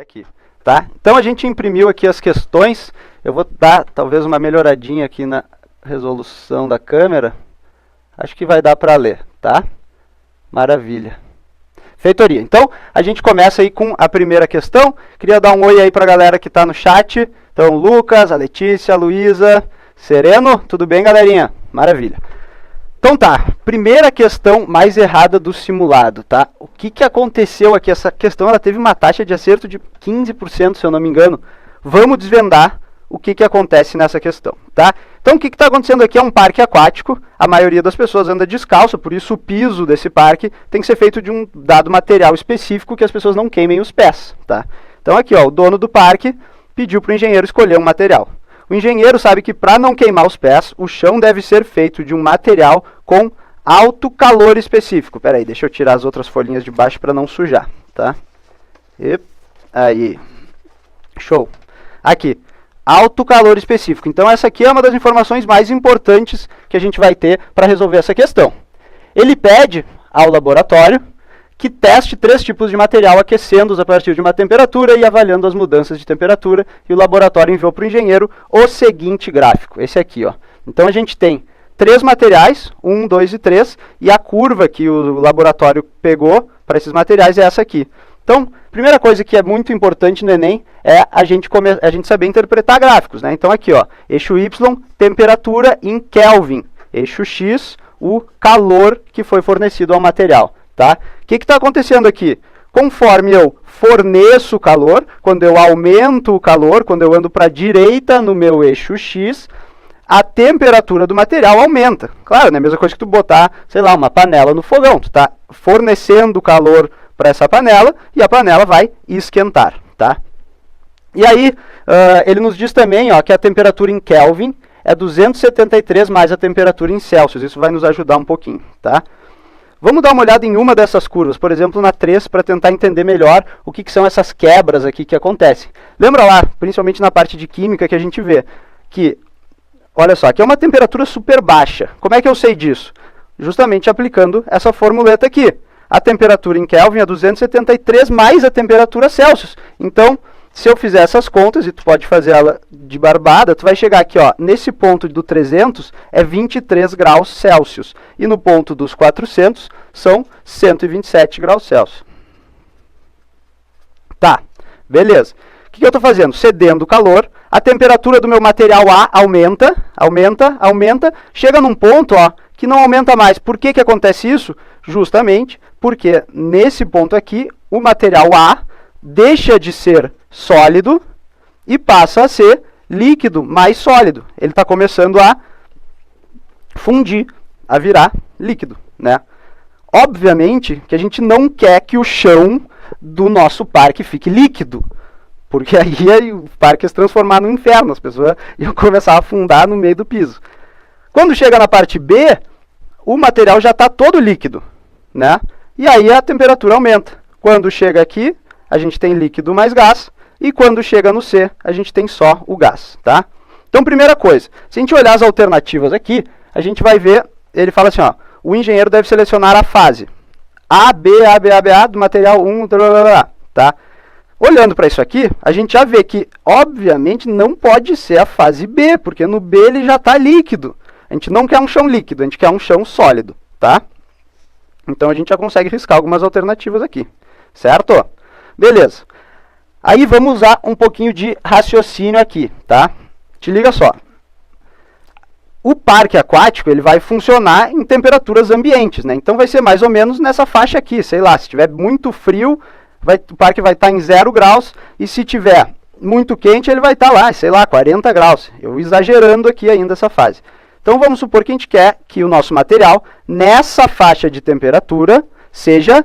Aqui, tá? Então a gente imprimiu aqui as questões. Eu vou dar talvez uma melhoradinha aqui na resolução da câmera. Acho que vai dar para ler, tá? Maravilha. Feitoria. Então a gente começa aí com a primeira questão. Queria dar um oi aí para a galera que está no chat. Então Lucas, a Letícia, a Luísa, Sereno, tudo bem, galerinha? Maravilha. Então tá, primeira questão mais errada do simulado, tá? O que aconteceu aqui? Essa questão ela teve uma taxa de acerto de 15%, se eu não me engano. Vamos desvendar o que acontece nessa questão, tá? Então o que está acontecendo aqui é um parque aquático, a maioria das pessoas anda descalça, por isso o piso desse parque tem que ser feito de um dado material específico que as pessoas não queimem os pés, tá? Então aqui, ó, o dono do parque pediu para o engenheiro escolher um material. O engenheiro sabe que para não queimar os pés, o chão deve ser feito de um material com alto calor específico. Espera aí, deixa eu tirar as outras folhinhas de baixo para não sujar, tá? E aí, show. Aqui, alto calor específico. Então essa aqui é uma das informações mais importantes que a gente vai ter para resolver essa questão. Ele pede ao laboratório que teste 3 tipos de material aquecendo-os a partir de uma temperatura e avaliando as mudanças de temperatura, e o laboratório enviou para o engenheiro o seguinte gráfico, esse aqui, ó. Então a gente tem 3 materiais, 1, 2 e 3, e a curva que o laboratório pegou para esses materiais é essa aqui. Então, primeira coisa que é muito importante no Enem é a gente saber interpretar gráficos, né? Então aqui, ó, eixo Y, temperatura em Kelvin, eixo X, o calor que foi fornecido ao material. Tá? O que está acontecendo aqui? Conforme eu forneço o calor, quando eu aumento o calor, quando eu ando para a direita no meu eixo X, a temperatura do material aumenta. Claro, não é a mesma coisa que tu botar, sei lá, uma panela no fogão. Tu está fornecendo calor para essa panela e a panela vai esquentar. Tá? E aí, ele nos diz também, ó, que a temperatura em Kelvin é 273 mais a temperatura em Celsius. Isso vai nos ajudar um pouquinho. Tá? Vamos dar uma olhada em uma dessas curvas, por exemplo, na 3, para tentar entender melhor o que são essas quebras aqui que acontecem. Lembra lá, principalmente na parte de química, que a gente vê que, olha só, aqui é uma temperatura super baixa. Como é que eu sei disso? Justamente aplicando essa formuleta aqui. A temperatura em Kelvin é 273 mais a temperatura Celsius. Então, se eu fizer essas contas, e tu pode fazer ela de barbada, tu vai chegar aqui, ó, nesse ponto do 300 é 23 graus Celsius. E no ponto dos 400 são 127 graus Celsius. Tá, beleza. O que eu estou fazendo? Cedendo o calor, a temperatura do meu material A aumenta, chega num ponto, ó, que não aumenta mais. Por que acontece isso? Justamente porque nesse ponto aqui, o material A deixa de ser sólido e passa a ser líquido mais sólido. Ele está começando a fundir, a virar líquido, né? Obviamente que a gente não quer que o chão do nosso parque fique líquido, porque aí o parque ia se transformar no inferno, as pessoas iam começar a afundar no meio do piso. Quando chega na parte B, o material já está todo líquido, né? E aí a temperatura aumenta. Quando chega aqui, a gente tem líquido mais gás, e quando chega no C, a gente tem só o gás, tá? Então, primeira coisa, se a gente olhar as alternativas aqui, a gente vai ver, ele fala assim, ó, o engenheiro deve selecionar a fase A, B, do material 1, tá? Olhando para isso aqui, a gente já vê que, obviamente, não pode ser a fase B, porque no B ele já está líquido. A gente não quer um chão líquido, a gente quer um chão sólido, tá? Então, a gente já consegue riscar algumas alternativas aqui, certo? Beleza. Aí vamos usar um pouquinho de raciocínio aqui, tá? Te liga só. O parque aquático, ele vai funcionar em temperaturas ambientes, né? Então vai ser mais ou menos nessa faixa aqui, sei lá, se estiver muito frio, o parque vai estar em 0 graus, e se tiver muito quente, ele vai estar lá, sei lá, 40 graus. Eu exagerando aqui ainda essa fase. Então vamos supor que a gente quer que o nosso material, nessa faixa de temperatura, seja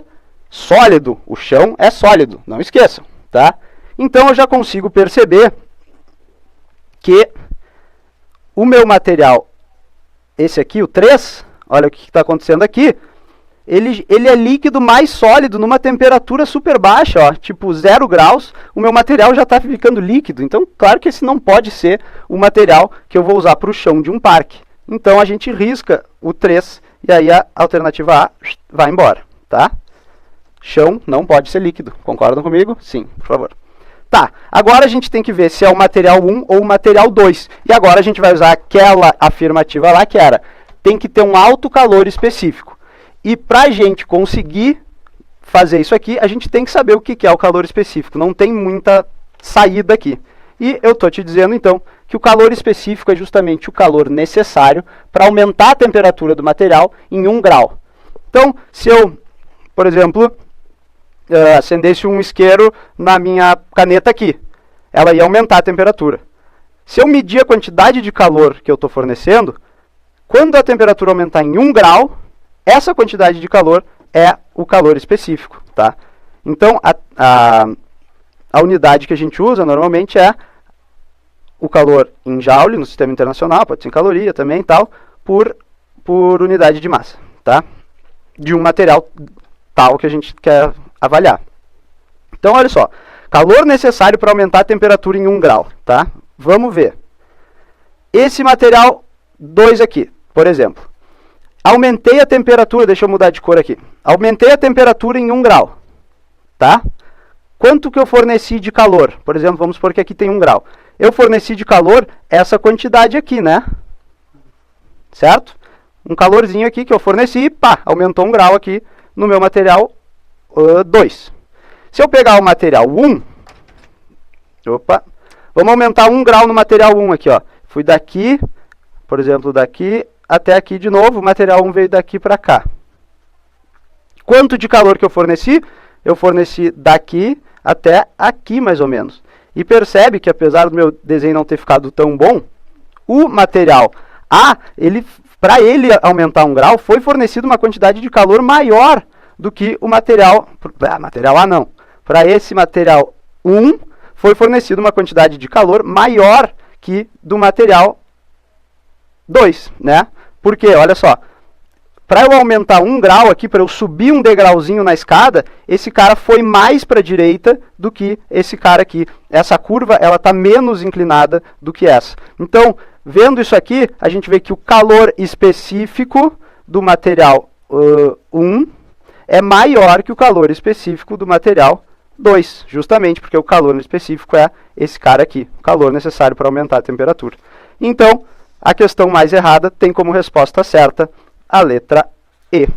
sólido. O chão é sólido, não esqueçam, tá? Então eu já consigo perceber que o meu material, esse aqui, o 3, olha o que está acontecendo aqui, ele é líquido mais sólido numa temperatura super baixa, ó, tipo 0 graus, o meu material já está ficando líquido. Então, claro que esse não pode ser o material que eu vou usar para o chão de um parque. Então a gente risca o 3 e aí a alternativa A vai embora, tá? Chão não pode ser líquido. Concordam comigo? Sim, por favor. Tá, agora a gente tem que ver se é o material 1 ou o material 2. E agora a gente vai usar aquela afirmativa lá que era, tem que ter um alto calor específico. E para a gente conseguir fazer isso aqui, a gente tem que saber o que é o calor específico. Não tem muita saída aqui. E eu estou te dizendo, então, que o calor específico é justamente o calor necessário para aumentar a temperatura do material em 1 grau. Então, se eu, por exemplo, acendesse um isqueiro na minha caneta aqui, ela ia aumentar a temperatura. Se eu medir a quantidade de calor que eu estou fornecendo, quando a temperatura aumentar em 1 grau, essa quantidade de calor é o calor específico, tá? Então, a unidade que a gente usa normalmente é o calor em joule no sistema internacional, pode ser em caloria também e tal, por unidade de massa, tá? De um material tal que a gente quer avaliar. Então, olha só, calor necessário para aumentar a temperatura em 1 grau, tá? Vamos ver. Esse material 2 aqui, por exemplo. Aumentei a temperatura, deixa eu mudar de cor aqui. Aumentei a temperatura em 1 grau, tá? Quanto que eu forneci de calor? Por exemplo, vamos supor que aqui tem 1 grau. Eu forneci de calor essa quantidade aqui, né? Certo? Um calorzinho aqui que eu forneci, pá, aumentou 1 grau aqui no meu material 2. Se eu pegar o material 1, vamos aumentar 1 grau no material 1 aqui, ó. Fui daqui, por exemplo, daqui até aqui de novo, o material 1 veio daqui para cá. Quanto de calor que eu forneci? Eu forneci daqui até aqui, mais ou menos. E percebe que, apesar do meu desenho não ter ficado tão bom, o material A, para ele aumentar 1 grau, foi fornecido uma quantidade de calor maior do que o material A não. Para esse material 1, foi fornecido uma quantidade de calor maior que do material 2, né? Porque, olha só, para eu aumentar 1 grau aqui, para eu subir um degrauzinho na escada, esse cara foi mais para a direita do que esse cara aqui. Essa curva, ela está menos inclinada do que essa. Então, vendo isso aqui, a gente vê que o calor específico do material 1 é maior que o calor específico do material 2, justamente porque o calor específico é esse cara aqui, o calor necessário para aumentar a temperatura. Então, a questão mais errada tem como resposta certa a letra E.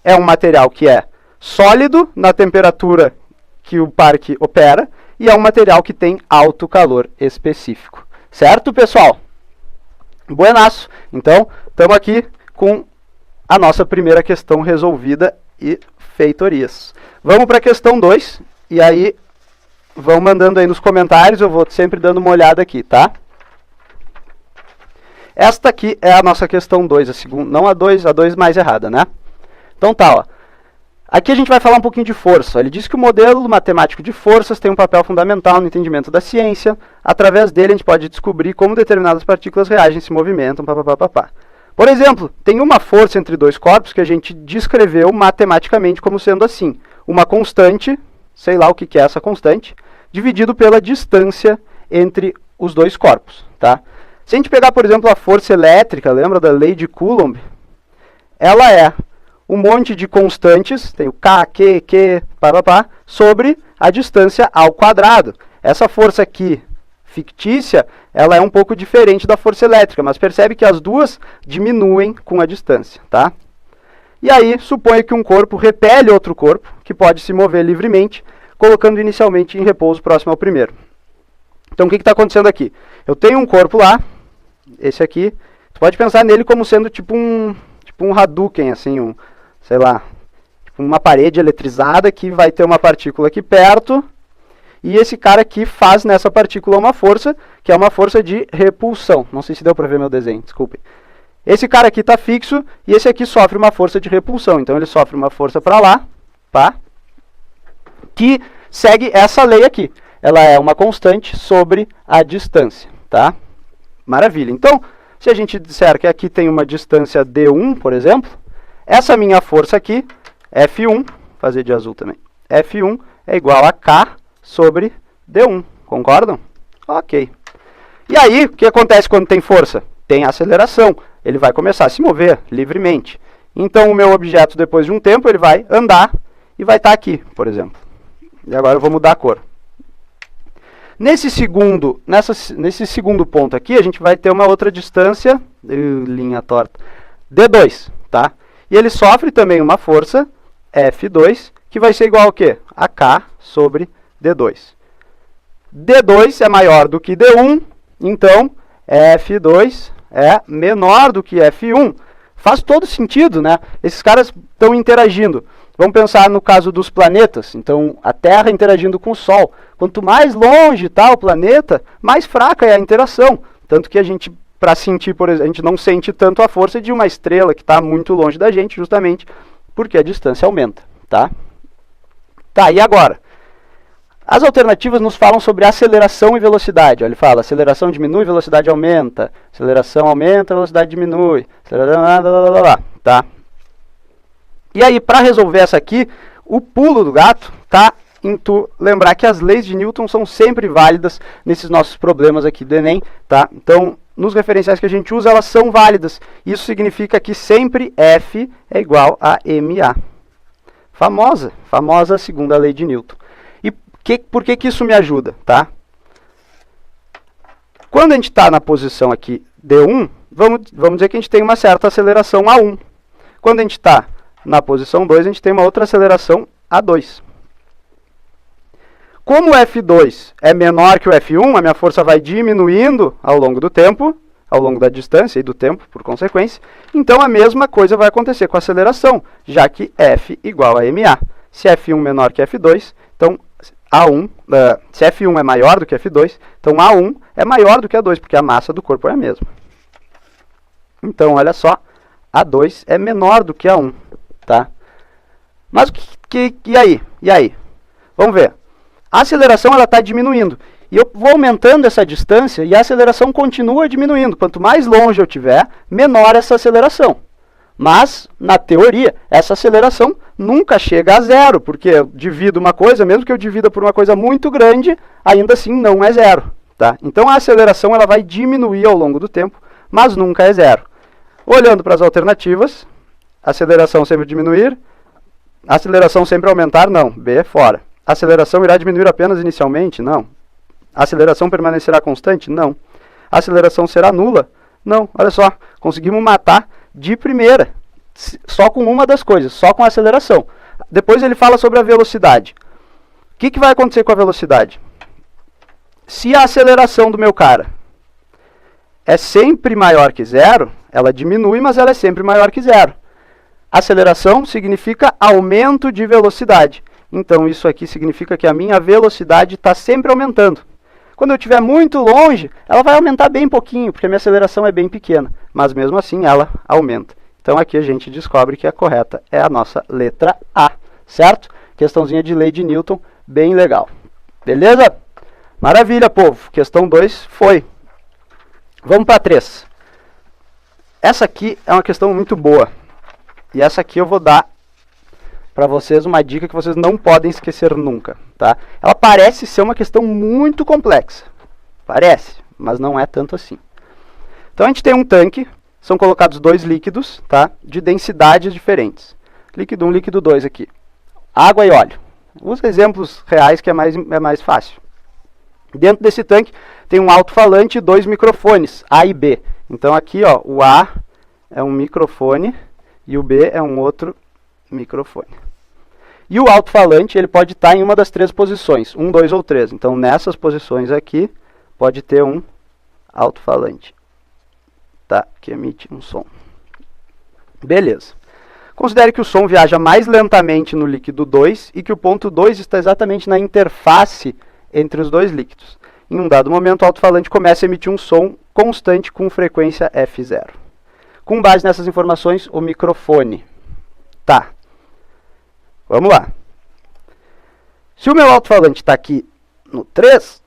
É um material que é sólido na temperatura que o parque opera e é um material que tem alto calor específico. Certo, pessoal? Buenaço. Então, estamos aqui com a nossa primeira questão resolvida e feitorias. Vamos para a questão 2, e aí vão mandando aí nos comentários, eu vou sempre dando uma olhada aqui, tá? Esta aqui é a nossa questão 2, a segunda, não a 2 mais errada, né? Então tá, ó. Aqui a gente vai falar um pouquinho de força. Ele diz que o modelo matemático de forças tem um papel fundamental no entendimento da ciência. Através dele a gente pode descobrir como determinadas partículas reagem, se movimentam, papapá. Por exemplo, tem uma força entre dois corpos que a gente descreveu matematicamente como sendo assim. Uma constante, sei lá o que é essa constante, dividido pela distância entre os dois corpos, tá? Se a gente pegar, por exemplo, a força elétrica, lembra da lei de Coulomb? Ela é um monte de constantes, tem o K, Q, papapá, sobre a distância ao quadrado. Essa força aqui, fictícia, ela é um pouco diferente da força elétrica, mas percebe que as duas diminuem com a distância, tá? E aí, suponha que um corpo repele outro corpo, que pode se mover livremente, colocando inicialmente em repouso próximo ao primeiro. Então, o que está acontecendo aqui? Eu tenho um corpo lá, esse aqui, você pode pensar nele como sendo tipo um Hadouken, assim, sei lá, tipo uma parede eletrizada que vai ter uma partícula aqui perto, e esse cara aqui faz nessa partícula uma força, que é uma força de repulsão. Não sei se deu para ver meu desenho, desculpem. Esse cara aqui está fixo, e esse aqui sofre uma força de repulsão. Então ele sofre uma força para lá, tá? Que segue essa lei aqui. Ela é uma constante sobre a distância, tá? Maravilha. Então, se a gente disser que aqui tem uma distância d1, por exemplo, essa minha força aqui, F1, fazer de azul também, F1 é igual a K sobre D1, concordam? Ok. E aí, o que acontece quando tem força? Tem aceleração, ele vai começar a se mover livremente. Então, o meu objeto, depois de um tempo, ele vai andar e vai estar aqui, por exemplo. E agora eu vou mudar a cor. Nesse segundo ponto aqui, a gente vai ter uma outra distância, linha torta, D2, tá? E ele sofre também uma força, F2, que vai ser igual ao quê? A K sobre D2. D2 é maior do que D1, então F2 é menor do que F1. Faz todo sentido, né? Esses caras estão interagindo. Vamos pensar no caso dos planetas. Então, a Terra interagindo com o Sol. Quanto mais longe está o planeta, mais fraca é a interação. Tanto que a gente, para sentir, por exemplo, a gente não sente tanto a força de uma estrela que está muito longe da gente, justamente porque a distância aumenta, tá? Tá, e agora? As alternativas nos falam sobre aceleração e velocidade. Olha, ele fala, aceleração diminui, velocidade aumenta. Aceleração aumenta, velocidade diminui. Tá? E aí, para resolver essa aqui, o pulo do gato tá em tu lembrar que as leis de Newton são sempre válidas nesses nossos problemas aqui do Enem, tá? Então, nos referenciais que a gente usa, elas são válidas. Isso significa que sempre F é igual a ma. Famosa segunda lei de Newton. E por que isso me ajuda, tá? Quando a gente está na posição aqui D1, vamos dizer que a gente tem uma certa aceleração A1. Quando a gente está na posição 2, a gente tem uma outra aceleração A2. Como o F2 é menor que o F1, a minha força vai diminuindo ao longo do tempo, ao longo da distância e do tempo, por consequência. Então, a mesma coisa vai acontecer com a aceleração, já que F igual a ma. Se F1 menor que F2, então A1, se F1 é maior do que F2, então A1 é maior do que A2, porque a massa do corpo é a mesma. Então, olha só, A2 é menor do que A1, tá? Mas e aí? E aí? Vamos ver. A aceleração está diminuindo. E eu vou aumentando essa distância e a aceleração continua diminuindo. Quanto mais longe eu tiver, menor essa aceleração. Mas, na teoria, essa aceleração nunca chega a zero, porque eu divido uma coisa, mesmo que eu divida por uma coisa muito grande, ainda assim não é zero. Tá? Então a aceleração ela vai diminuir ao longo do tempo, mas nunca é zero. Olhando para as alternativas, aceleração sempre diminuir, aceleração sempre aumentar, não, B é fora. Aceleração irá diminuir apenas inicialmente, não. Aceleração permanecerá constante, não. Aceleração será nula, não. Olha só, conseguimos matar de primeira, só com uma das coisas, só com a aceleração. Depois ele fala sobre a velocidade. O que vai acontecer com a velocidade? Se a aceleração do meu cara é sempre maior que zero, ela diminui, mas ela é sempre maior que zero. Aceleração significa aumento de velocidade. Então, isso aqui significa que a minha velocidade está sempre aumentando. Quando eu estiver muito longe, ela vai aumentar bem pouquinho, porque a minha aceleração é bem pequena. Mas, mesmo assim, ela aumenta. Então, aqui a gente descobre que a correta é a nossa letra A, certo? Questãozinha de lei de Newton, bem legal. Beleza? Maravilha, povo. Questão 2 foi. Vamos para 3. Essa aqui é uma questão muito boa. E essa aqui eu vou dar para vocês uma dica que vocês não podem esquecer nunca, tá? Ela parece ser uma questão muito complexa. Parece, mas não é tanto assim. Então a gente tem um tanque, são colocados dois líquidos, tá? De densidades diferentes. Líquido 1, líquido 2 aqui. Água e óleo. Os exemplos reais que é mais fácil. Dentro desse tanque tem um alto-falante e dois microfones, A e B. Então aqui, ó, o A é um microfone e o B é um outro microfone. E o alto-falante ele pode estar em uma das três posições, 1, 2 ou 3. Então nessas posições aqui pode ter um alto-falante, tá? Que emite um som. Beleza. Considere que o som viaja mais lentamente no líquido 2 e que o ponto 2 está exatamente na interface entre os dois líquidos. Em um dado momento, o alto-falante começa a emitir um som constante com frequência F0. Com base nessas informações, o microfone. Tá. Vamos lá. Se o meu alto-falante está aqui no 3,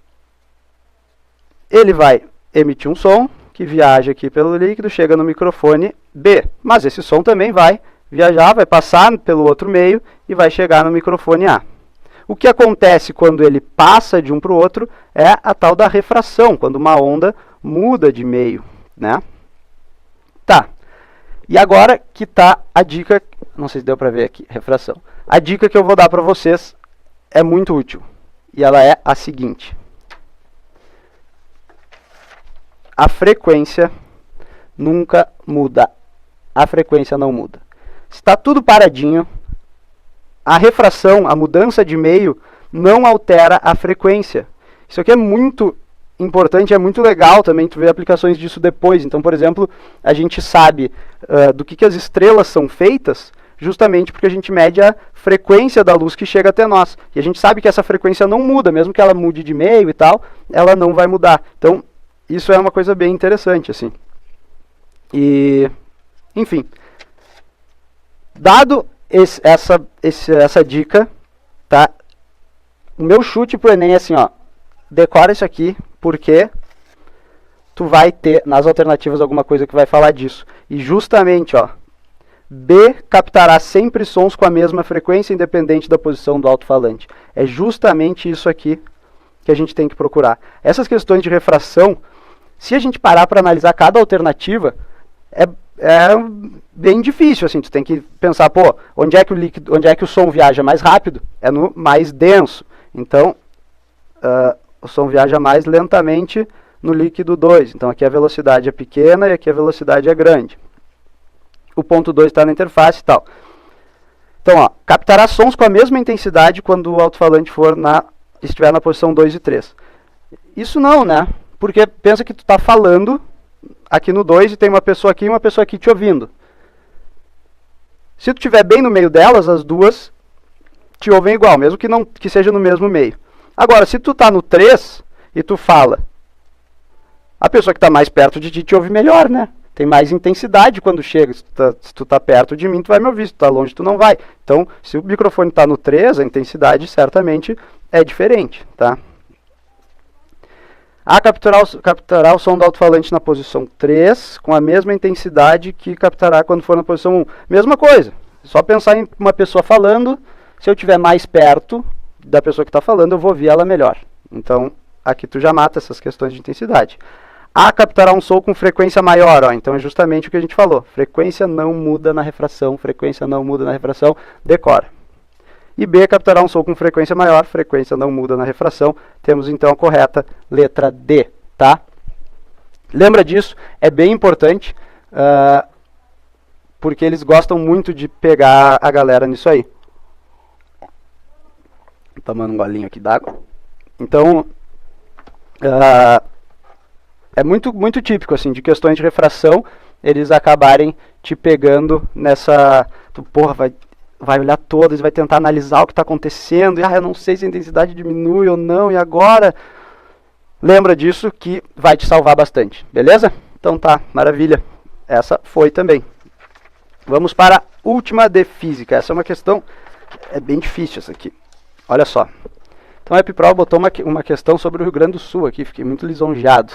ele vai emitir um som que viaja aqui pelo líquido, chega no microfone B. Mas esse som também vai viajar, vai passar pelo outro meio e vai chegar no microfone A. O que acontece quando ele passa de um para o outro é a tal da refração, quando uma onda muda de meio, né? Tá. E agora que está a dica, não sei se deu para ver aqui, refração. A dica que eu vou dar para vocês é muito útil. E ela é a seguinte. a frequência nunca muda. A frequência não muda. Se está tudo paradinho, a refração, a mudança de meio, não altera a frequência. Isso aqui é muito importante, é muito legal também tu ver aplicações disso depois. Então, por exemplo, a gente sabe do que as estrelas são feitas justamente porque a gente mede a frequência da luz que chega até nós. E a gente sabe que essa frequência não muda, mesmo que ela mude de meio e tal, ela não vai mudar. Então, isso é uma coisa bem interessante, assim. E, enfim, dado essa dica, tá? O meu chute pro Enem é assim, ó, decora isso aqui, porque tu vai ter nas alternativas alguma coisa que vai falar disso. E justamente, ó, B captará sempre sons com a mesma frequência, independente da posição do alto-falante. É justamente isso aqui que a gente tem que procurar. Essas questões de refração, se a gente parar para analisar cada alternativa, é bem difícil, assim, tu tem que pensar, pô, onde é que o som viaja mais rápido? É no mais denso. Então, o som viaja mais lentamente no líquido 2. Então, aqui a velocidade é pequena e aqui a velocidade é grande. O ponto 2 está na interface e tal. Então, ó, captará sons com a mesma intensidade quando o alto-falante estiver na posição 2 e 3. Isso não, né? Porque pensa que tu está falando aqui no 2 e tem uma pessoa aqui e uma pessoa aqui te ouvindo. Se tu estiver bem no meio delas, as duas te ouvem igual, mesmo que seja no mesmo meio. Agora, se tu está no 3 e tu fala, a pessoa que está mais perto de ti te ouve melhor, né? Tem mais intensidade quando chega. Se tu tá perto de mim, tu vai me ouvir. Se tu tá longe, tu não vai. Então, se o microfone está no 3, a intensidade certamente é diferente, tá? A captará o som do alto-falante na posição 3, com a mesma intensidade que captará quando for na posição 1. Mesma coisa. Só pensar em uma pessoa falando. Se eu estiver mais perto da pessoa que está falando, eu vou ouvir ela melhor. Então, aqui tu já mata essas questões de intensidade. A captará um som com frequência maior, ó, então é justamente o que a gente falou. Frequência não muda na refração, frequência não muda na refração, decora. E B captará um som com frequência maior, frequência não muda na refração. Temos então a correta letra D, tá? Lembra disso, é bem importante, porque eles gostam muito de pegar a galera nisso aí. Tomando um golinho aqui d'água. Então, é muito típico, assim, de questões de refração, eles acabarem te pegando nessa... Tu, porra, vai olhar todas, vai tentar analisar o que está acontecendo, e eu não sei se a intensidade diminui ou não, e agora... Lembra disso que vai te salvar bastante, beleza? Então tá, maravilha. Essa foi também. Vamos para a última de física. Essa é uma questão... É bem difícil essa aqui. Olha só. Então a EpiProva botou uma questão sobre o Rio Grande do Sul aqui, fiquei muito lisonjeado.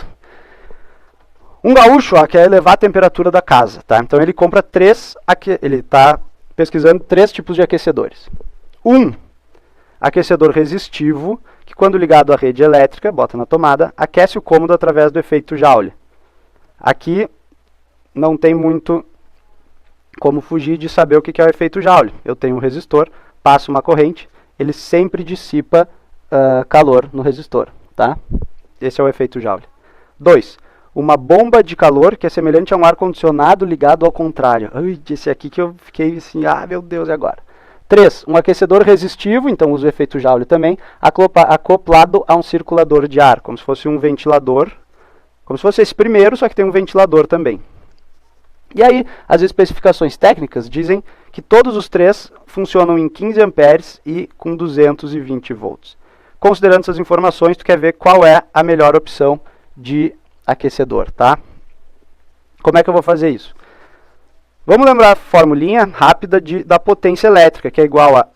Um gaúcho, ó, quer elevar a temperatura da casa, tá? Então ele compra ele está pesquisando 3 tipos de aquecedores. Aquecedor resistivo, que quando ligado à rede elétrica, bota na tomada, aquece o cômodo através do efeito Joule. Aqui não tem muito como fugir de saber o que é o efeito Joule. Eu tenho um resistor, passo uma corrente, ele sempre dissipa calor no resistor, tá? Esse é o efeito Joule. 2. Uma bomba de calor que é semelhante a um ar-condicionado ligado ao contrário. Ui, esse aqui que eu fiquei assim, meu Deus, e agora? 3. Um aquecedor resistivo, então usa o efeito Joule também, acoplado a um circulador de ar, como se fosse um ventilador. Como se fosse esse primeiro, só que tem um ventilador também. E aí, as especificações técnicas dizem que todos os 3 funcionam em 15 amperes e com 220 volts. Considerando essas informações, tu quer ver qual é a melhor opção de aquecedor, tá? Como é que eu vou fazer isso? Vamos lembrar a formulinha rápida da potência elétrica, que é igual a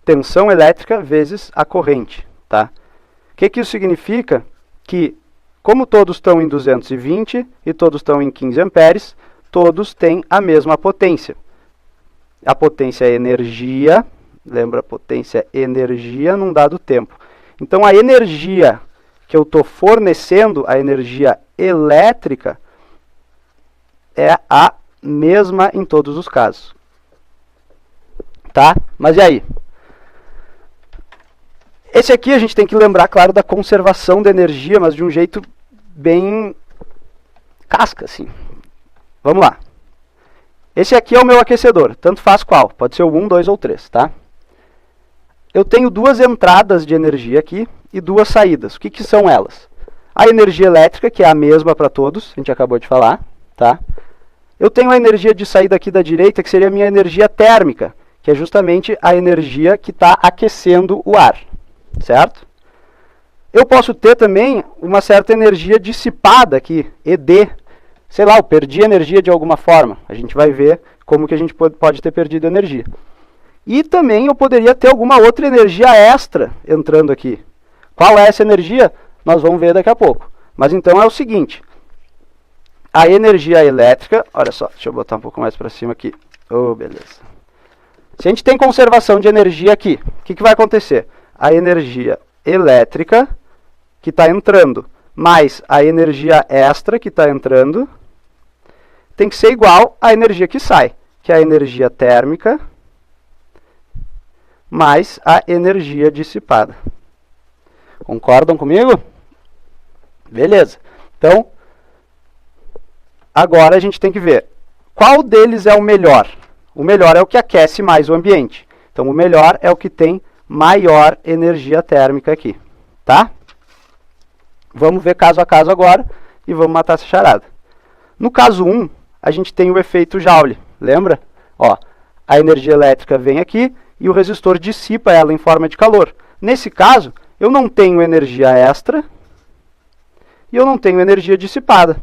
tensão elétrica vezes a corrente, tá? O que isso significa? Que, como todos estão em 220 e todos estão em 15 amperes, todos têm a mesma potência. A potência é energia, lembra, a potência é energia num dado tempo. Então, a energia que eu estou fornecendo, a energia elétrica, é a mesma em todos os casos. Tá? Mas e aí? Esse aqui a gente tem que lembrar, claro, da conservação da energia, mas de um jeito bem casca, assim. Vamos lá. Esse aqui é o meu aquecedor, tanto faz qual, pode ser o 1, 2 ou 3, tá? Eu tenho duas entradas de energia aqui e duas saídas. O que, que são elas? A energia elétrica, que é a mesma para todos, a gente acabou de falar, tá? Eu tenho a energia de saída aqui da direita, que seria a minha energia térmica, que é justamente a energia que está aquecendo o ar, certo? Eu posso ter também uma certa energia dissipada aqui, ED. Sei lá, eu perdi energia de alguma forma. A gente vai ver como que a gente pode ter perdido energia. E também eu poderia ter alguma outra energia extra entrando aqui. Qual é essa energia? Nós vamos ver daqui a pouco. Mas então é o seguinte. A energia elétrica... Olha só, deixa eu botar um pouco mais para cima aqui. Oh, beleza. Se a gente tem conservação de energia aqui, o que, que vai acontecer? A energia elétrica que está entrando mais a energia extra que está entrando tem que ser igual à energia que sai, que é a energia térmica mais a energia dissipada. Concordam comigo? Beleza. Então, agora a gente tem que ver qual deles é o melhor. O melhor é o que aquece mais o ambiente. Então, o melhor é o que tem maior energia térmica aqui. Tá? Vamos ver caso a caso agora e vamos matar essa charada. No caso 1, a gente tem o efeito Joule. Lembra? Ó, a energia elétrica vem aqui e o resistor dissipa ela em forma de calor. Nesse caso, eu não tenho energia extra e eu não tenho energia dissipada.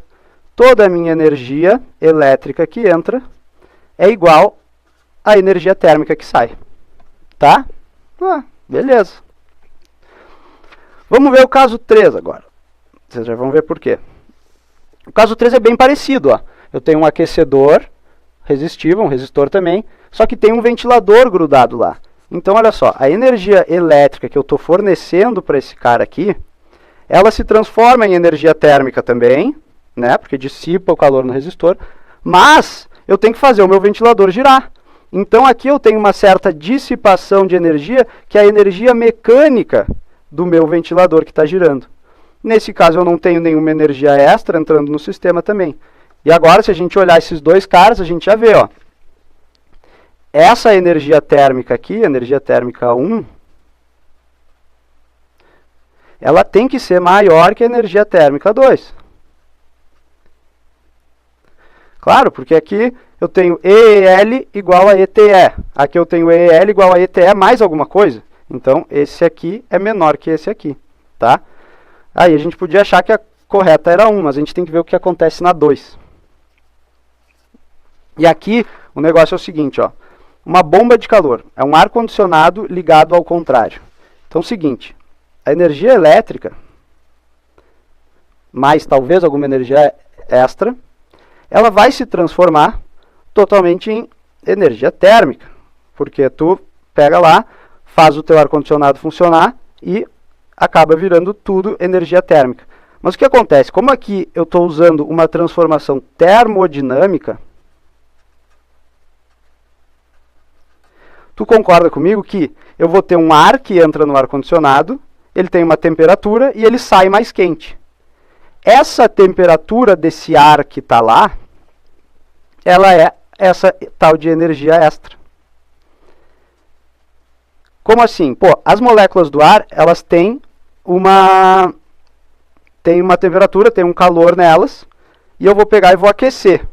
Toda a minha energia elétrica que entra é igual à energia térmica que sai. Tá? Beleza. Vamos ver o caso 3 agora. Vocês já vão ver por quê. O caso 3 é bem parecido. Ó. Eu tenho um aquecedor resistivo, um resistor também, só que tem um ventilador grudado lá. Então, olha só, a energia elétrica que eu estou fornecendo para esse cara aqui, ela se transforma em energia térmica também, né, porque dissipa o calor no resistor, mas eu tenho que fazer o meu ventilador girar. Então, aqui eu tenho uma certa dissipação de energia, que é a energia mecânica do meu ventilador que está girando. Nesse caso, eu não tenho nenhuma energia extra entrando no sistema também. E agora, se a gente olhar esses dois caras, a gente já vê, ó. Essa energia térmica aqui, energia térmica 1, ela tem que ser maior que a energia térmica 2. Claro, porque aqui eu tenho EEL igual a ETE. Aqui eu tenho EEL igual a ETE mais alguma coisa. Então, esse aqui é menor que esse aqui, tá? Aí a gente podia achar que a correta era 1, mas a gente tem que ver o que acontece na 2. E aqui o negócio é o seguinte, ó. Uma bomba de calor é um ar-condicionado ligado ao contrário. Então é o seguinte, a energia elétrica, mais talvez alguma energia extra, ela vai se transformar totalmente em energia térmica. Porque tu pega lá, faz o teu ar-condicionado funcionar e acaba virando tudo energia térmica. Mas o que acontece? Como aqui eu estou usando uma transformação termodinâmica, tu concorda comigo que eu vou ter um ar que entra no ar-condicionado, ele tem uma temperatura e ele sai mais quente. Essa temperatura desse ar que está lá, ela é essa tal de energia extra. Como assim? Pô, as moléculas do ar, elas têm uma temperatura, tem um calor nelas, e eu vou pegar e vou aquecer.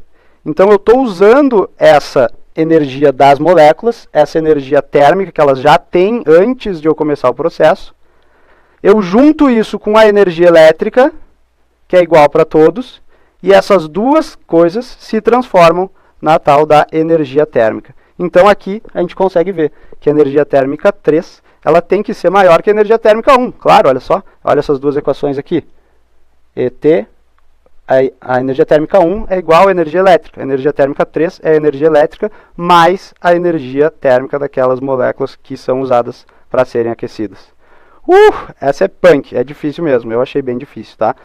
Então eu estou usando essa energia das moléculas, essa energia térmica que elas já têm antes de eu começar o processo. Eu junto isso com a energia elétrica, que é igual para todos, e essas duas coisas se transformam na tal da energia térmica. Então aqui a gente consegue ver que a energia térmica 3, ela tem que ser maior que a energia térmica 1. Claro, olha só, olha essas duas equações aqui. ET, a energia térmica 1 é igual à energia elétrica. A energia térmica 3 é a energia elétrica mais a energia térmica daquelas moléculas que são usadas para serem aquecidas. Essa é punk, é difícil mesmo, eu achei bem difícil, tá?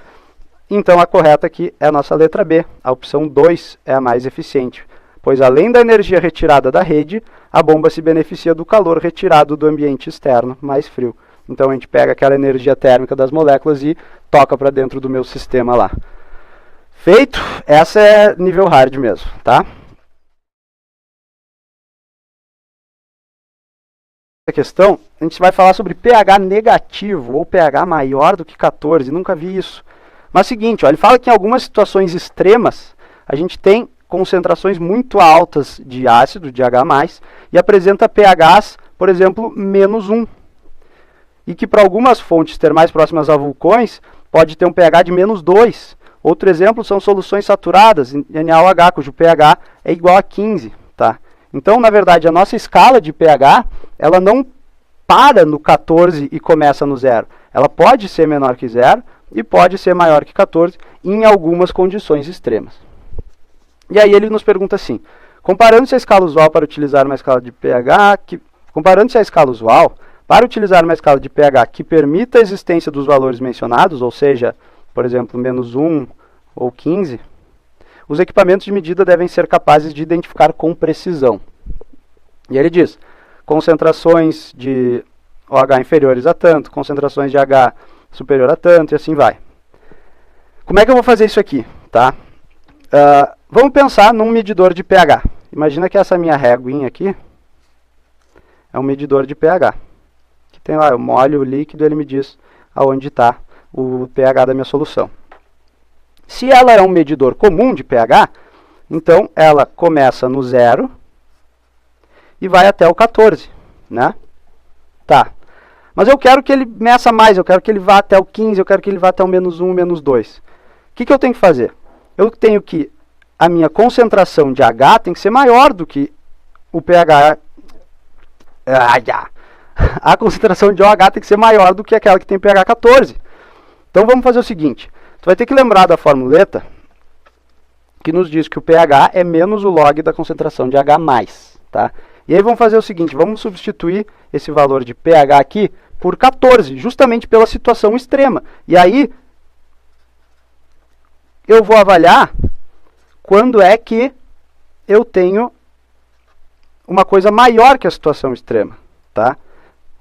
Então a correta aqui é a nossa letra B, a opção 2 é a mais eficiente, pois além da energia retirada da rede, a bomba se beneficia do calor retirado do ambiente externo, mais frio. Então a gente pega aquela energia térmica das moléculas e toca para dentro do meu sistema lá. Feito, essa é nível hard mesmo, tá? A questão, a gente vai falar sobre pH negativo ou pH maior do que 14, nunca vi isso. Mas é o seguinte, ó, ele fala que em algumas situações extremas, a gente tem concentrações muito altas de ácido, de H+, e apresenta pHs, por exemplo, -1. E que para algumas fontes termais próximas a vulcões, pode ter um pH de -2. Outro exemplo são soluções saturadas em NaOH, cujo pH é igual a 15. Tá? Então, na verdade, a nossa escala de pH, ela não para no 14 e começa no 0. Ela pode ser menor que 0 e pode ser maior que 14 em algumas condições extremas. E aí ele nos pergunta assim, comparando-se a escala usual para utilizar uma escala de pH que permita a existência dos valores mencionados, ou seja, por exemplo, -1 ou 15, os equipamentos de medida devem ser capazes de identificar com precisão. E ele diz, concentrações de OH inferiores a tanto, concentrações de H superior a tanto, e assim vai. Como é que eu vou fazer isso aqui? Tá? Vamos pensar num medidor de pH. Imagina que essa minha réguinha aqui é um medidor de pH. Que tem lá, eu molho o líquido e ele me diz aonde está o pH da minha solução. Se ela é um medidor comum de pH, então ela começa no 0 e vai até o 14, né? Tá. Mas eu quero que ele meça mais, eu quero que ele vá até o 15, eu quero que ele vá até o -1, -2. O que eu tenho que fazer? Eu tenho que, a minha concentração de H tem que ser maior do que o pH. A concentração de OH tem que ser maior do que aquela que tem pH 14. Então vamos fazer o seguinte. Tu vai ter que lembrar da formuleta que nos diz que o pH é menos o log da concentração de H+. Tá? E aí vamos fazer o seguinte, vamos substituir esse valor de pH aqui por 14, justamente pela situação extrema. E aí eu vou avaliar quando é que eu tenho uma coisa maior que a situação extrema. Tá?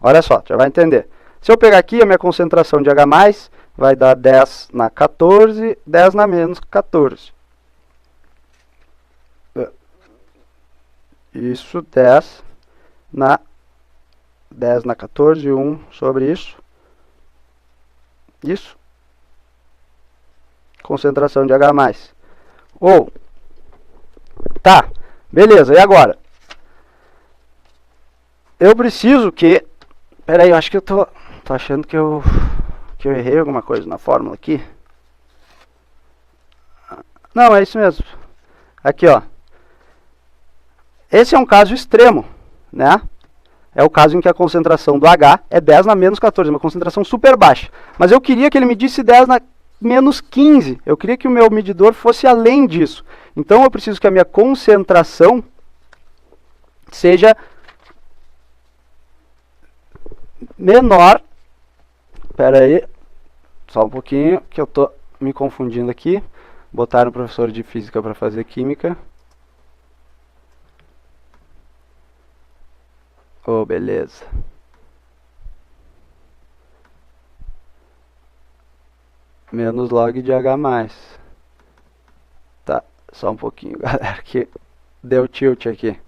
Olha só, já vai entender. Se eu pegar aqui a minha concentração de H+, vai dar 10 na 14, 10 na menos 14. Isso, 10 na 14, 1 sobre isso. Isso. Concentração de H+. Ou, tá, beleza, e agora? Eu preciso que... Peraí, eu acho que eu tô achando que eu errei alguma coisa na fórmula aqui. Não, é isso mesmo. Aqui, ó. Esse é um caso extremo, né? É o caso em que a concentração do H é 10 na menos 14, uma concentração super baixa. Mas eu queria que ele medisse 10 na menos 15. Eu queria que o meu medidor fosse além disso. Então eu preciso que a minha concentração seja menor. Espera aí, só um pouquinho, que eu estou me confundindo aqui. Botaram o professor de física para fazer química. Oh, beleza. Menos log de H+. Tá, só um pouquinho, galera, que deu tilt aqui.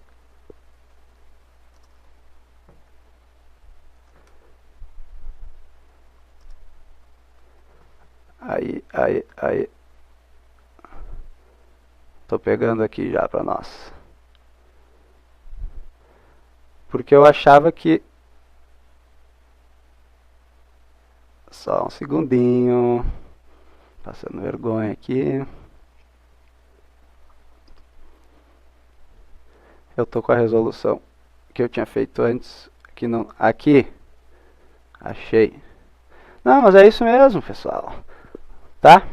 Aí. Tô pegando aqui já para nós. Porque eu achava que... Só um segundinho. Passando vergonha aqui. Eu tô com a resolução que eu tinha feito antes. Aqui não. Aqui. Achei. Não, mas é isso mesmo, pessoal. Tá?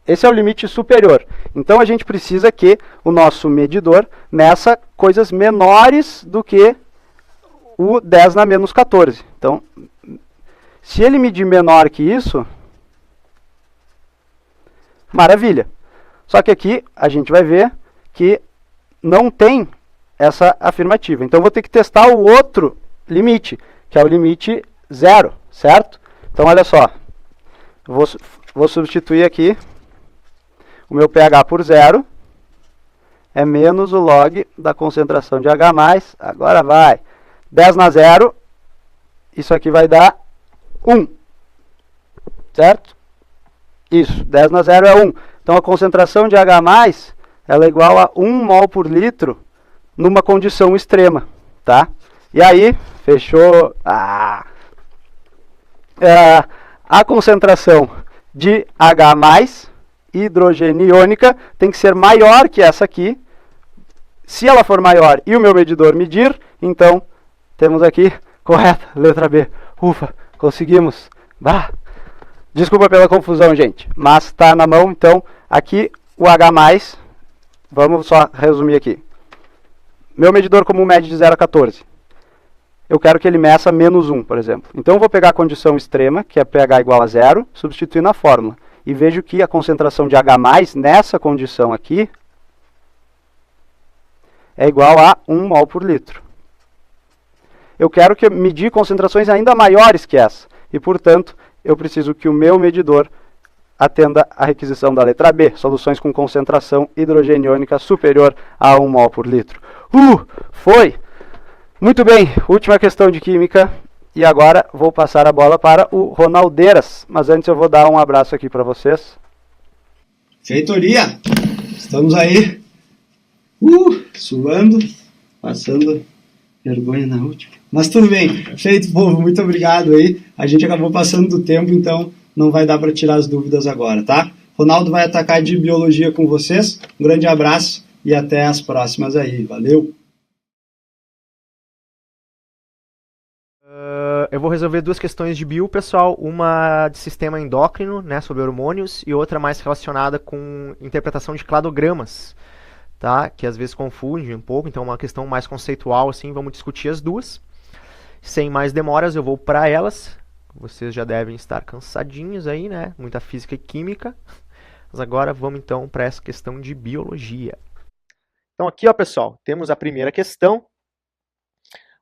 Esse é o limite superior. Então a gente precisa que o nosso medidor meça coisas menores do que o 10 na menos 14. Então, se ele medir menor que isso, maravilha. Só que aqui a gente vai ver que não tem essa afirmativa. Então vou ter que testar o outro limite, que é o limite 0, certo? Então olha só, eu vou vou substituir aqui o meu pH por 0. É menos o log da concentração de H+. Agora vai. 10 na 0. Isso aqui vai dar 1. Certo? Isso. 10 na 0 é 1. Então a concentração de H+, ela é igual a 1 mol por litro numa condição extrema. Tá? E aí, fechou. A concentração de H+, hidrogênio iônica, tem que ser maior que essa aqui. Se ela for maior e o meu medidor medir, então temos aqui, correta, letra B. Ufa, conseguimos. Bah. Desculpa pela confusão, gente, mas está na mão. Então, aqui o H+, vamos só resumir aqui. Meu medidor comum mede de 0 a 14. Eu quero que ele meça menos 1, por exemplo. Então, eu vou pegar a condição extrema, que é pH igual a 0, substituir na fórmula. E vejo que a concentração de H+, nessa condição aqui, é igual a 1 mol por litro. Eu quero medir concentrações ainda maiores que essa. E, portanto, eu preciso que o meu medidor atenda à requisição da letra B. Soluções com concentração hidrogeniônica superior a 1 mol por litro. Foi! Muito bem, última questão de química. E agora vou passar a bola para o Ronaldeiras. Mas antes eu vou dar um abraço aqui para vocês. Feitoria! Estamos aí. Suando, passando vergonha na última. Mas tudo bem. Feito, povo. Muito obrigado aí. A gente acabou passando do tempo, então não vai dar para tirar as dúvidas agora, tá? Ronaldo vai atacar de biologia com vocês. Um grande abraço e até as próximas aí. Valeu! Eu vou resolver duas questões de bio, pessoal. Uma de sistema endócrino, né, sobre hormônios, e outra mais relacionada com interpretação de cladogramas, tá? Que às vezes confunde um pouco, então é uma questão mais conceitual, assim, vamos discutir as duas. Sem mais demoras, eu vou para elas. Vocês já devem estar cansadinhos aí, né? Muita física e química. Mas agora vamos então para essa questão de biologia. Então aqui, ó, pessoal, temos a primeira questão.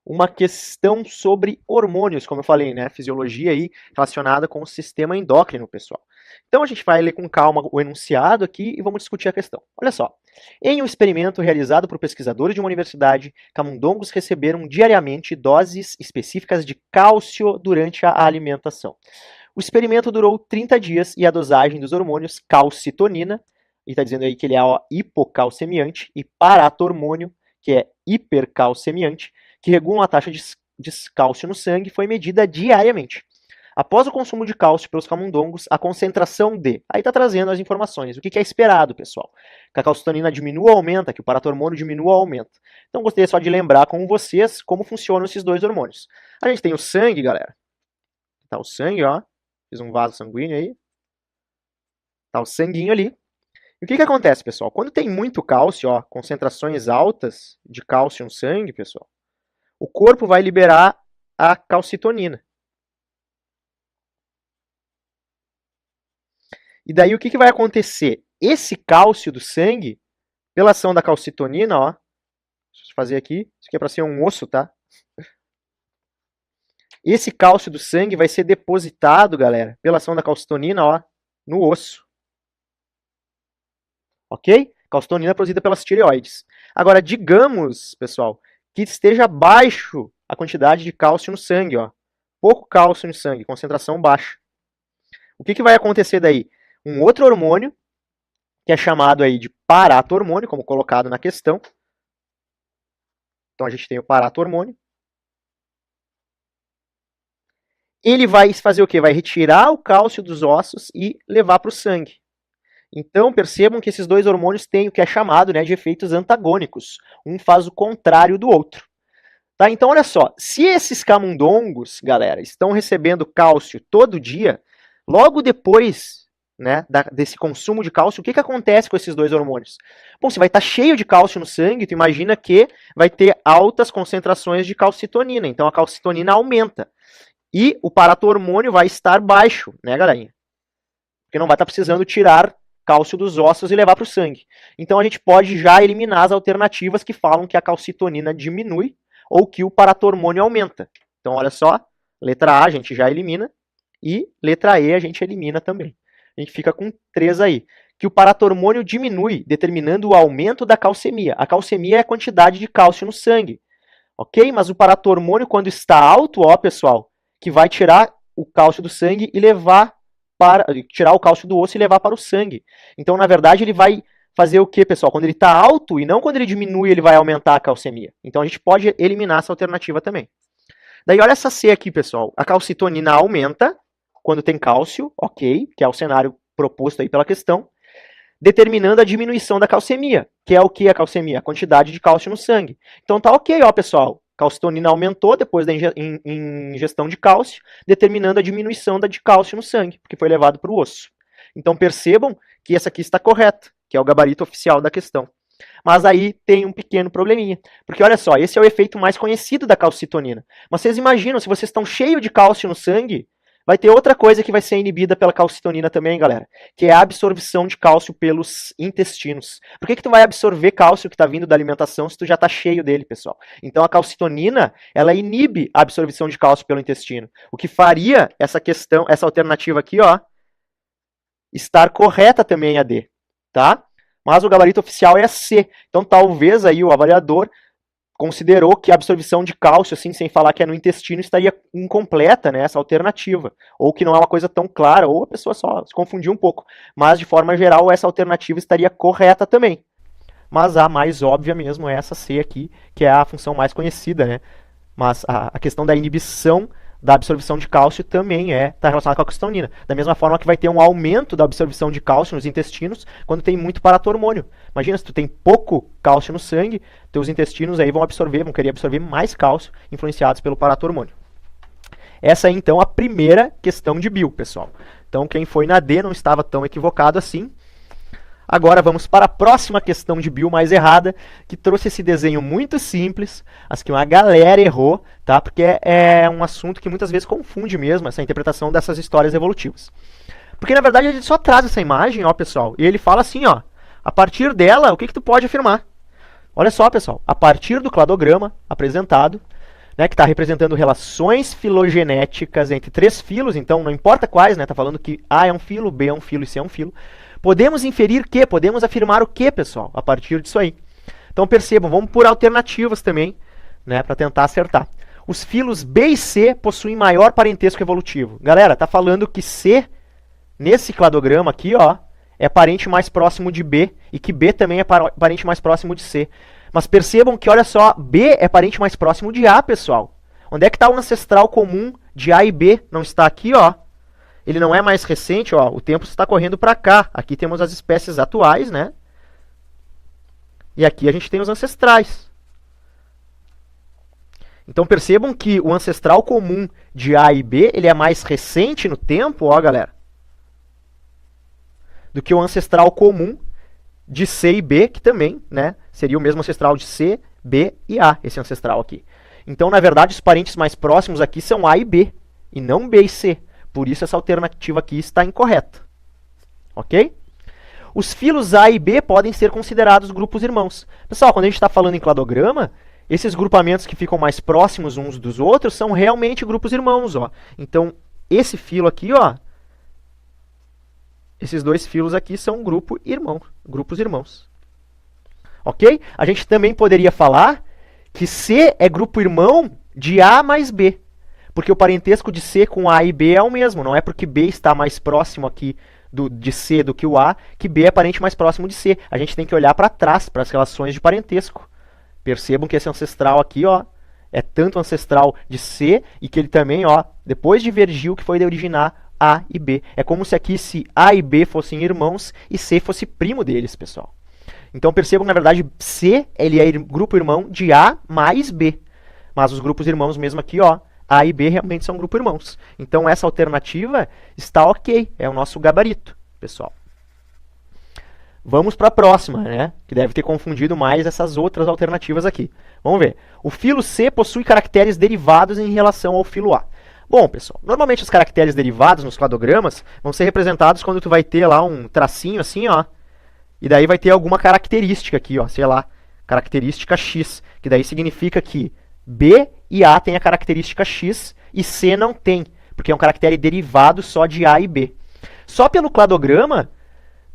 Uma questão sobre hormônios, como eu falei, né? Fisiologia aí relacionada com o sistema endócrino, pessoal. Então a gente vai ler com calma o enunciado aqui e vamos discutir a questão. Olha só. Em um experimento realizado por pesquisadores de uma universidade, camundongos receberam diariamente doses específicas de cálcio durante a alimentação. O experimento durou 30 dias e a dosagem dos hormônios calcitonina, e está dizendo aí que ele é hipocalcemiante, e paratormônio, que é hipercalcemiante, que regulam a taxa de cálcio no sangue, foi medida diariamente. Após o consumo de cálcio pelos camundongos, a concentração de... Aí está trazendo as informações. O que é esperado, pessoal? Que a calcitonina diminua ou aumenta, que o paratormônio diminua ou aumenta. Então, gostaria só de lembrar com vocês como funcionam esses dois hormônios. A gente tem o sangue, galera. Tá o sangue, ó. Fiz um vaso sanguíneo aí. Tá o sanguinho ali. E o que acontece, pessoal? Quando tem muito cálcio, ó, concentrações altas de cálcio no sangue, pessoal, o corpo vai liberar a calcitonina. E daí o que vai acontecer? Esse cálcio do sangue, pela ação da calcitonina, ó, deixa eu fazer aqui, isso aqui é para ser um osso, tá? Esse cálcio do sangue vai ser depositado, galera, pela ação da calcitonina, ó, no osso. Ok? Calcitonina é produzida pelas tireoides. Agora, digamos, pessoal, que esteja baixo a quantidade de cálcio no sangue, ó. Pouco cálcio no sangue, concentração baixa. O que vai acontecer daí? Um outro hormônio, que é chamado aí de paratormônio, como colocado na questão. Então a gente tem o paratormônio. Ele vai fazer o quê? Vai retirar o cálcio dos ossos e levar para o sangue. Então percebam que esses dois hormônios têm o que é chamado, né, de efeitos antagônicos. Um faz o contrário do outro. Tá? Então olha só, se esses camundongos, galera, estão recebendo cálcio todo dia, logo depois, né, desse consumo de cálcio, o que acontece com esses dois hormônios? Bom, você vai estar cheio de cálcio no sangue, tu imagina que vai ter altas concentrações de calcitonina, então a calcitonina aumenta. E o paratormônio vai estar baixo, né, galerinha? Porque não vai estar precisando tirar cálcio dos ossos e levar para o sangue. Então a gente pode já eliminar as alternativas que falam que a calcitonina diminui ou que o paratormônio aumenta. Então olha só, letra A a gente já elimina e letra E a gente elimina também. A gente fica com 3 aí. Que o paratormônio diminui, determinando o aumento da calcemia. A calcemia é a quantidade de cálcio no sangue. Ok? Mas o paratormônio, quando está alto, ó, pessoal, que vai tirar o cálcio do sangue e levar tirar o cálcio do osso e levar para o sangue. Então, na verdade, ele vai fazer o que, pessoal? Quando ele está alto e não quando ele diminui, ele vai aumentar a calcemia. Então, a gente pode eliminar essa alternativa também. Daí, olha essa C aqui, pessoal. A calcitonina aumenta quando tem cálcio, ok, que é o cenário proposto aí pela questão, determinando a diminuição da calcemia, que é o que a calcemia? A quantidade de cálcio no sangue. Então, tá ok, ó, pessoal. Calcitonina aumentou depois da ingestão de cálcio, determinando a diminuição de cálcio no sangue, porque foi levado para o osso. Então percebam que essa aqui está correta, que é o gabarito oficial da questão. Mas aí tem um pequeno probleminha, porque olha só, esse é o efeito mais conhecido da calcitonina. Mas vocês imaginam, se vocês estão cheios de cálcio no sangue, vai ter outra coisa que vai ser inibida pela calcitonina também, galera, que é a absorção de cálcio pelos intestinos. Por que tu vai absorver cálcio que está vindo da alimentação se tu já está cheio dele, pessoal? Então a calcitonina, ela inibe a absorção de cálcio pelo intestino. O que faria essa questão, essa alternativa aqui, ó, estar correta também a D, tá? Mas o gabarito oficial é a C. Então talvez aí o avaliador considerou que a absorção de cálcio, assim, sem falar que é no intestino, estaria incompleta, né, essa alternativa. Ou que não é uma coisa tão clara, ou a pessoa só se confundiu um pouco. Mas, de forma geral, essa alternativa estaria correta também. Mas a mais óbvia mesmo é essa C aqui, que é a função mais conhecida, né? Mas a questão da inibição da absorção de cálcio também está relacionada com a calcitonina. Da mesma forma que vai ter um aumento da absorção de cálcio nos intestinos quando tem muito paratormônio. Imagina, se tu tem pouco cálcio no sangue, teus intestinos aí vão querer absorver mais cálcio, influenciados pelo paratormônio. Essa é então a primeira questão de bio, pessoal. Então quem foi na D não estava tão equivocado assim. Agora vamos para a próxima questão de bio mais errada, que trouxe esse desenho muito simples, as que uma galera errou, tá? Porque é um assunto que muitas vezes confunde mesmo essa interpretação dessas histórias evolutivas. Porque na verdade ele só traz essa imagem, ó, pessoal, e ele fala assim, ó, a partir dela, o que tu pode afirmar? Olha só, pessoal, a partir do cladograma apresentado, né, que está representando relações filogenéticas entre 3 filos, então não importa quais, né, tá falando que A é um filo, B é um filo e C é um filo. Podemos inferir que, podemos afirmar o que, pessoal, a partir disso aí. Então percebam, vamos por alternativas também, né, para tentar acertar. Os filos B e C possuem maior parentesco evolutivo. Galera, tá falando que C, nesse cladograma aqui, ó, é parente mais próximo de B, e que B também é parente mais próximo de C. Mas percebam que, olha só, B é parente mais próximo de A, pessoal. Onde é que está o ancestral comum de A e B? Não está aqui, ó. Ele não é mais recente, ó, o tempo está correndo para cá. Aqui temos as espécies atuais, né? E aqui a gente tem os ancestrais. Então percebam que o ancestral comum de A e B, ele é mais recente no tempo, ó, galera, do que o ancestral comum de C e B, que também, né, seria o mesmo ancestral de C, B e A, esse ancestral aqui. Então, na verdade, os parentes mais próximos aqui são A e B, e não B e C. Por isso essa alternativa aqui está incorreta. Ok? Os filos A e B podem ser considerados grupos irmãos. Pessoal, quando a gente está falando em cladograma, esses grupamentos que ficam mais próximos uns dos outros são realmente grupos irmãos, ó. Então, esse filo aqui, ó, esses 2 filos aqui são grupos irmãos. Ok? A gente também poderia falar que C é grupo irmão de A mais B. Porque o parentesco de C com A e B é o mesmo. Não é porque B está mais próximo aqui de C do que o A, que B é parente mais próximo de C. A gente tem que olhar para trás, para as relações de parentesco. Percebam que esse ancestral aqui, ó, é tanto ancestral de C, e que ele também, ó, depois divergiu, que foi de originar A e B. É como se aqui se A e B fossem irmãos e C fosse primo deles, pessoal. Então percebam que, na verdade, C ele é grupo irmão de A mais B. Mas os grupos irmãos mesmo aqui, ó, A e B realmente são grupo irmãos. Então essa alternativa está ok, é o nosso gabarito, pessoal. Vamos para a próxima, né? Que deve ter confundido mais essas outras alternativas aqui. Vamos ver. O filo C possui caracteres derivados em relação ao filo A. Bom, pessoal, normalmente os caracteres derivados nos cladogramas vão ser representados quando tu vai ter lá um tracinho assim, ó. E daí vai ter alguma característica aqui, ó, sei lá, característica X, que daí significa que B e A têm a característica X e C não tem, porque é um caractere derivado só de A e B. Só pelo cladograma,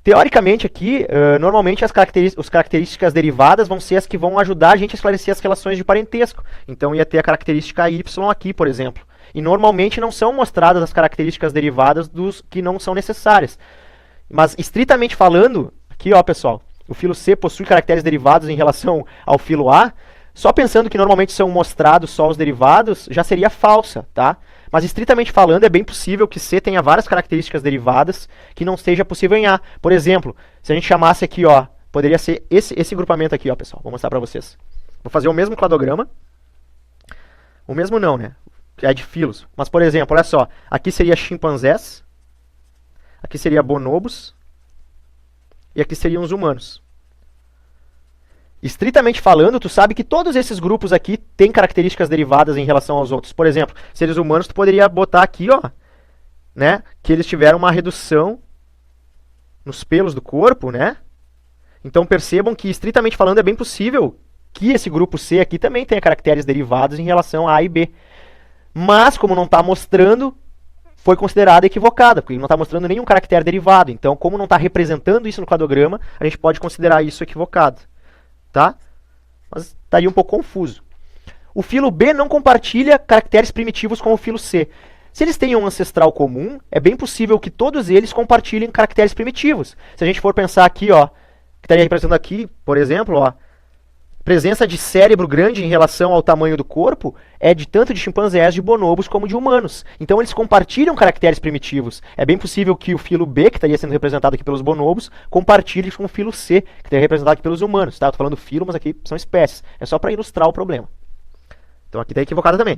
teoricamente aqui, normalmente as características derivadas vão ser as que vão ajudar a gente a esclarecer as relações de parentesco. Então ia ter a característica Y aqui, por exemplo. E normalmente não são mostradas as características derivadas dos que não são necessárias. Mas estritamente falando, aqui ó pessoal, o filo C possui caracteres derivados em relação ao filo A, só pensando que normalmente são mostrados só os derivados, já seria falsa, tá? Mas estritamente falando, é bem possível que C tenha várias características derivadas que não seja possível em A. Por exemplo, se a gente chamasse aqui, ó, poderia ser esse grupamento aqui, ó, pessoal. Vou mostrar para vocês. Vou fazer o mesmo cladograma. O mesmo não, né? É de filos. Mas, por exemplo, olha só. Aqui seria chimpanzés. Aqui seria bonobos. E aqui seriam os humanos. Estritamente falando, tu sabe que todos esses grupos aqui têm características derivadas em relação aos outros. Por exemplo, seres humanos, tu poderia botar aqui, ó, né, que eles tiveram uma redução nos pelos do corpo, né? Então percebam que, estritamente falando, é bem possível que esse grupo C aqui também tenha caracteres derivados em relação a A e B. Mas, como não está mostrando, foi considerada equivocada, porque não está mostrando nenhum caractere derivado. Então, como não está representando isso no cladograma, a gente pode considerar isso equivocado. Tá? Mas estaria um pouco confuso. O filo B não compartilha caracteres primitivos com o filo C. Se eles têm um ancestral comum, é bem possível que todos eles compartilhem caracteres primitivos. Se a gente for pensar aqui, ó, que estaria representando aqui, por exemplo, ó, presença de cérebro grande em relação ao tamanho do corpo é de tanto de chimpanzés, de bonobos, como de humanos. Então eles compartilham caracteres primitivos. É bem possível que o filo B, que estaria sendo representado aqui pelos bonobos, compartilhe com o filo C, que estaria representado aqui pelos humanos. Tá? Eu estou falando filo, mas aqui são espécies. É só para ilustrar o problema. Então aqui está equivocado também.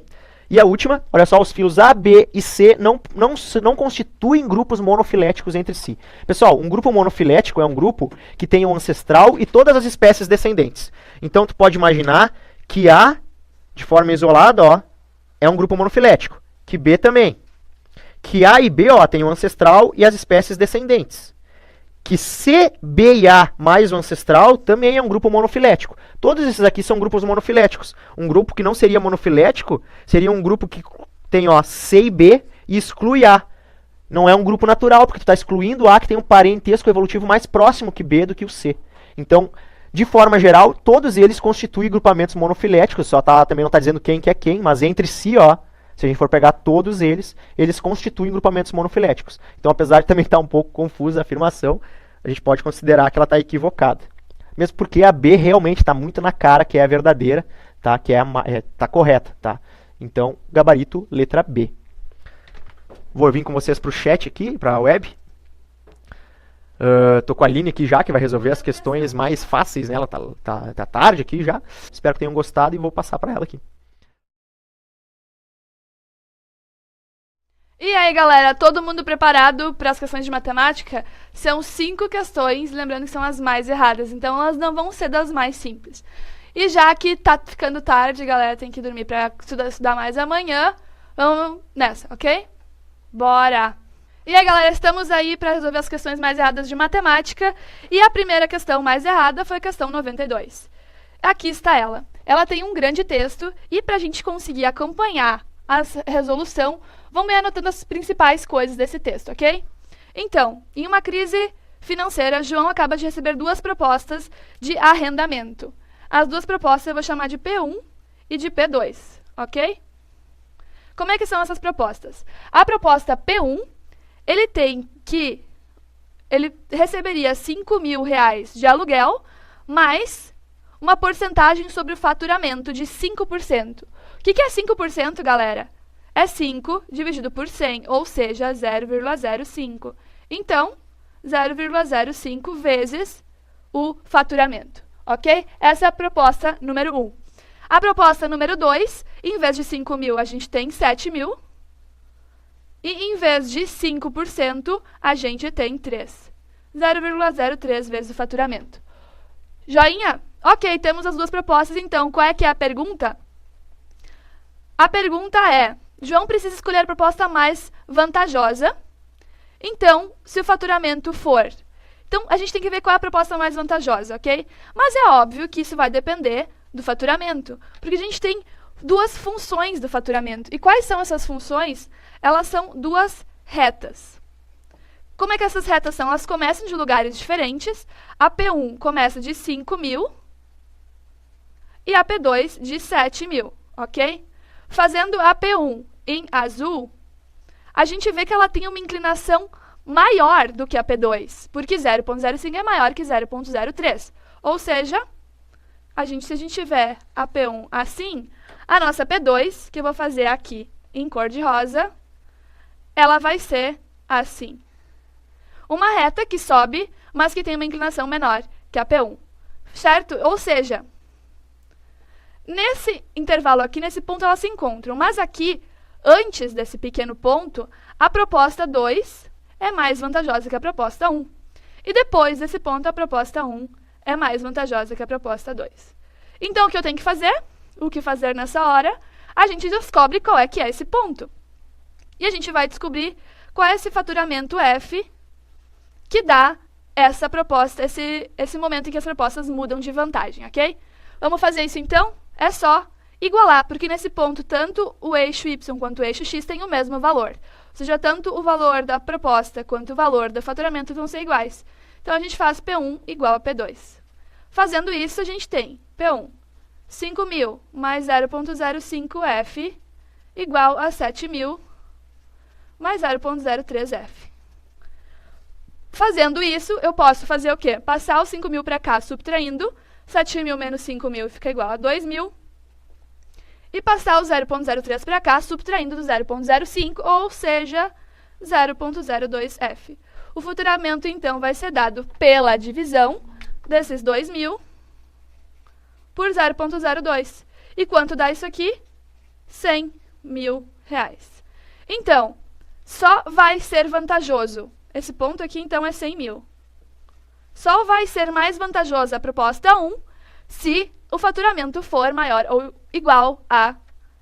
E a última, olha só, os filos A, B e C não constituem grupos monofiléticos entre si. Pessoal, um grupo monofilético é um grupo que tem um ancestral e todas as espécies descendentes. Então tu pode imaginar que A, de forma isolada, ó, é um grupo monofilético. Que B também. Que A e B, ó, tem um ancestral e as espécies descendentes. Que C, B e A mais o ancestral também é um grupo monofilético. Todos esses aqui são grupos monofiléticos. Um grupo que não seria monofilético seria um grupo que tem, ó, C e B e exclui A. Não é um grupo natural, porque tu está excluindo A, que tem um parentesco evolutivo mais próximo que B do que o C. Então, de forma geral, todos eles constituem grupamentos monofiléticos. Só também não está dizendo quem que é quem, mas entre si, ó, se a gente for pegar todos eles, eles constituem grupamentos monofiléticos. Então, apesar de também estar um pouco confusa a afirmação, a gente pode considerar que ela está equivocada. Mesmo porque a B realmente está muito na cara que é a verdadeira, tá? Que tá correta, tá? Então, gabarito, letra B. Vou vir com vocês para o chat aqui, para a web. Tô com a Aline aqui já, que vai resolver as questões mais fáceis, né? Ela tá tarde aqui já. Espero que tenham gostado e vou passar para ela aqui. E aí, galera, todo mundo preparado para as questões de matemática? São 5 questões, lembrando que são as mais erradas, então elas não vão ser das mais simples. E já que tá ficando tarde, galera, tem que dormir para estudar mais amanhã, vamos nessa, ok? Bora! E aí, galera, estamos aí para resolver as questões mais erradas de matemática, e a primeira questão mais errada foi a questão 92. Aqui está ela. Ela tem um grande texto, e para a gente conseguir acompanhar a resolução, vamos ir anotando as principais coisas desse texto, ok? Então, em uma crise financeira, João acaba de receber 2 propostas de arrendamento. As 2 propostas eu vou chamar de P1 e de P2, ok? Como é que são essas propostas? A proposta P1, ele receberia R$5.000 de aluguel, mais uma porcentagem sobre o faturamento de 5%. O que é 5%, galera? É 5 dividido por 100, ou seja, 0,05. Então, 0,05 vezes o faturamento, ok? Essa é a proposta número 1. A proposta número 2, em vez de 5.000, a gente tem 7.000. E em vez de 5%, a gente tem 3. 0,03 vezes o faturamento. Joinha? Ok, temos as 2 propostas, então qual é que é a pergunta? A pergunta é, João precisa escolher a proposta mais vantajosa. Então, se o faturamento for... Então, a gente tem que ver qual é a proposta mais vantajosa, ok? Mas é óbvio que isso vai depender do faturamento, porque a gente tem 2 funções do faturamento. E quais são essas funções? Elas são 2 retas. Como é que essas retas são? Elas começam de lugares diferentes. A P1 começa de 5.000 e a P2 de 7.000, ok? Fazendo a P1 em azul, a gente vê que ela tem uma inclinação maior do que a P2, porque 0.05 é maior que 0.03. Ou seja, se a gente tiver a P1 assim, a nossa P2, que eu vou fazer aqui em cor de rosa, ela vai ser assim. Uma reta que sobe, mas que tem uma inclinação menor que a P1, certo? Ou seja, nesse intervalo aqui, nesse ponto, elas se encontram. Mas aqui, antes desse pequeno ponto, a proposta 2 é mais vantajosa que a proposta 1. E depois desse ponto, a proposta 1 é mais vantajosa que a proposta 2. Então, o que eu tenho que fazer? O que fazer nessa hora? A gente descobre qual é que é esse ponto. E a gente vai descobrir qual é esse faturamento F que dá essa proposta, esse momento em que as propostas mudam de vantagem, ok? Vamos fazer isso então? É só igualar, porque nesse ponto, tanto o eixo Y quanto o eixo X têm o mesmo valor. Ou seja, tanto o valor da proposta quanto o valor do faturamento vão ser iguais. Então, a gente faz P1 igual a P2. Fazendo isso, a gente tem P1, 5.000 mais 0.05F igual a 7.000 mais 0.03F. Fazendo isso, eu posso fazer o quê? Passar os 5.000 para cá, subtraindo. 7.000 menos 5.000 fica igual a 2.000. E passar o 0.03 para cá, subtraindo do 0.05, ou seja, 0.02F. O faturamento, então, vai ser dado pela divisão desses 2.000 por 0.02. E quanto dá isso aqui? R$100.000. Então, só vai ser vantajoso. Esse ponto aqui, então, é 100.000. Só vai ser mais vantajosa a proposta 1 se o faturamento for maior ou igual a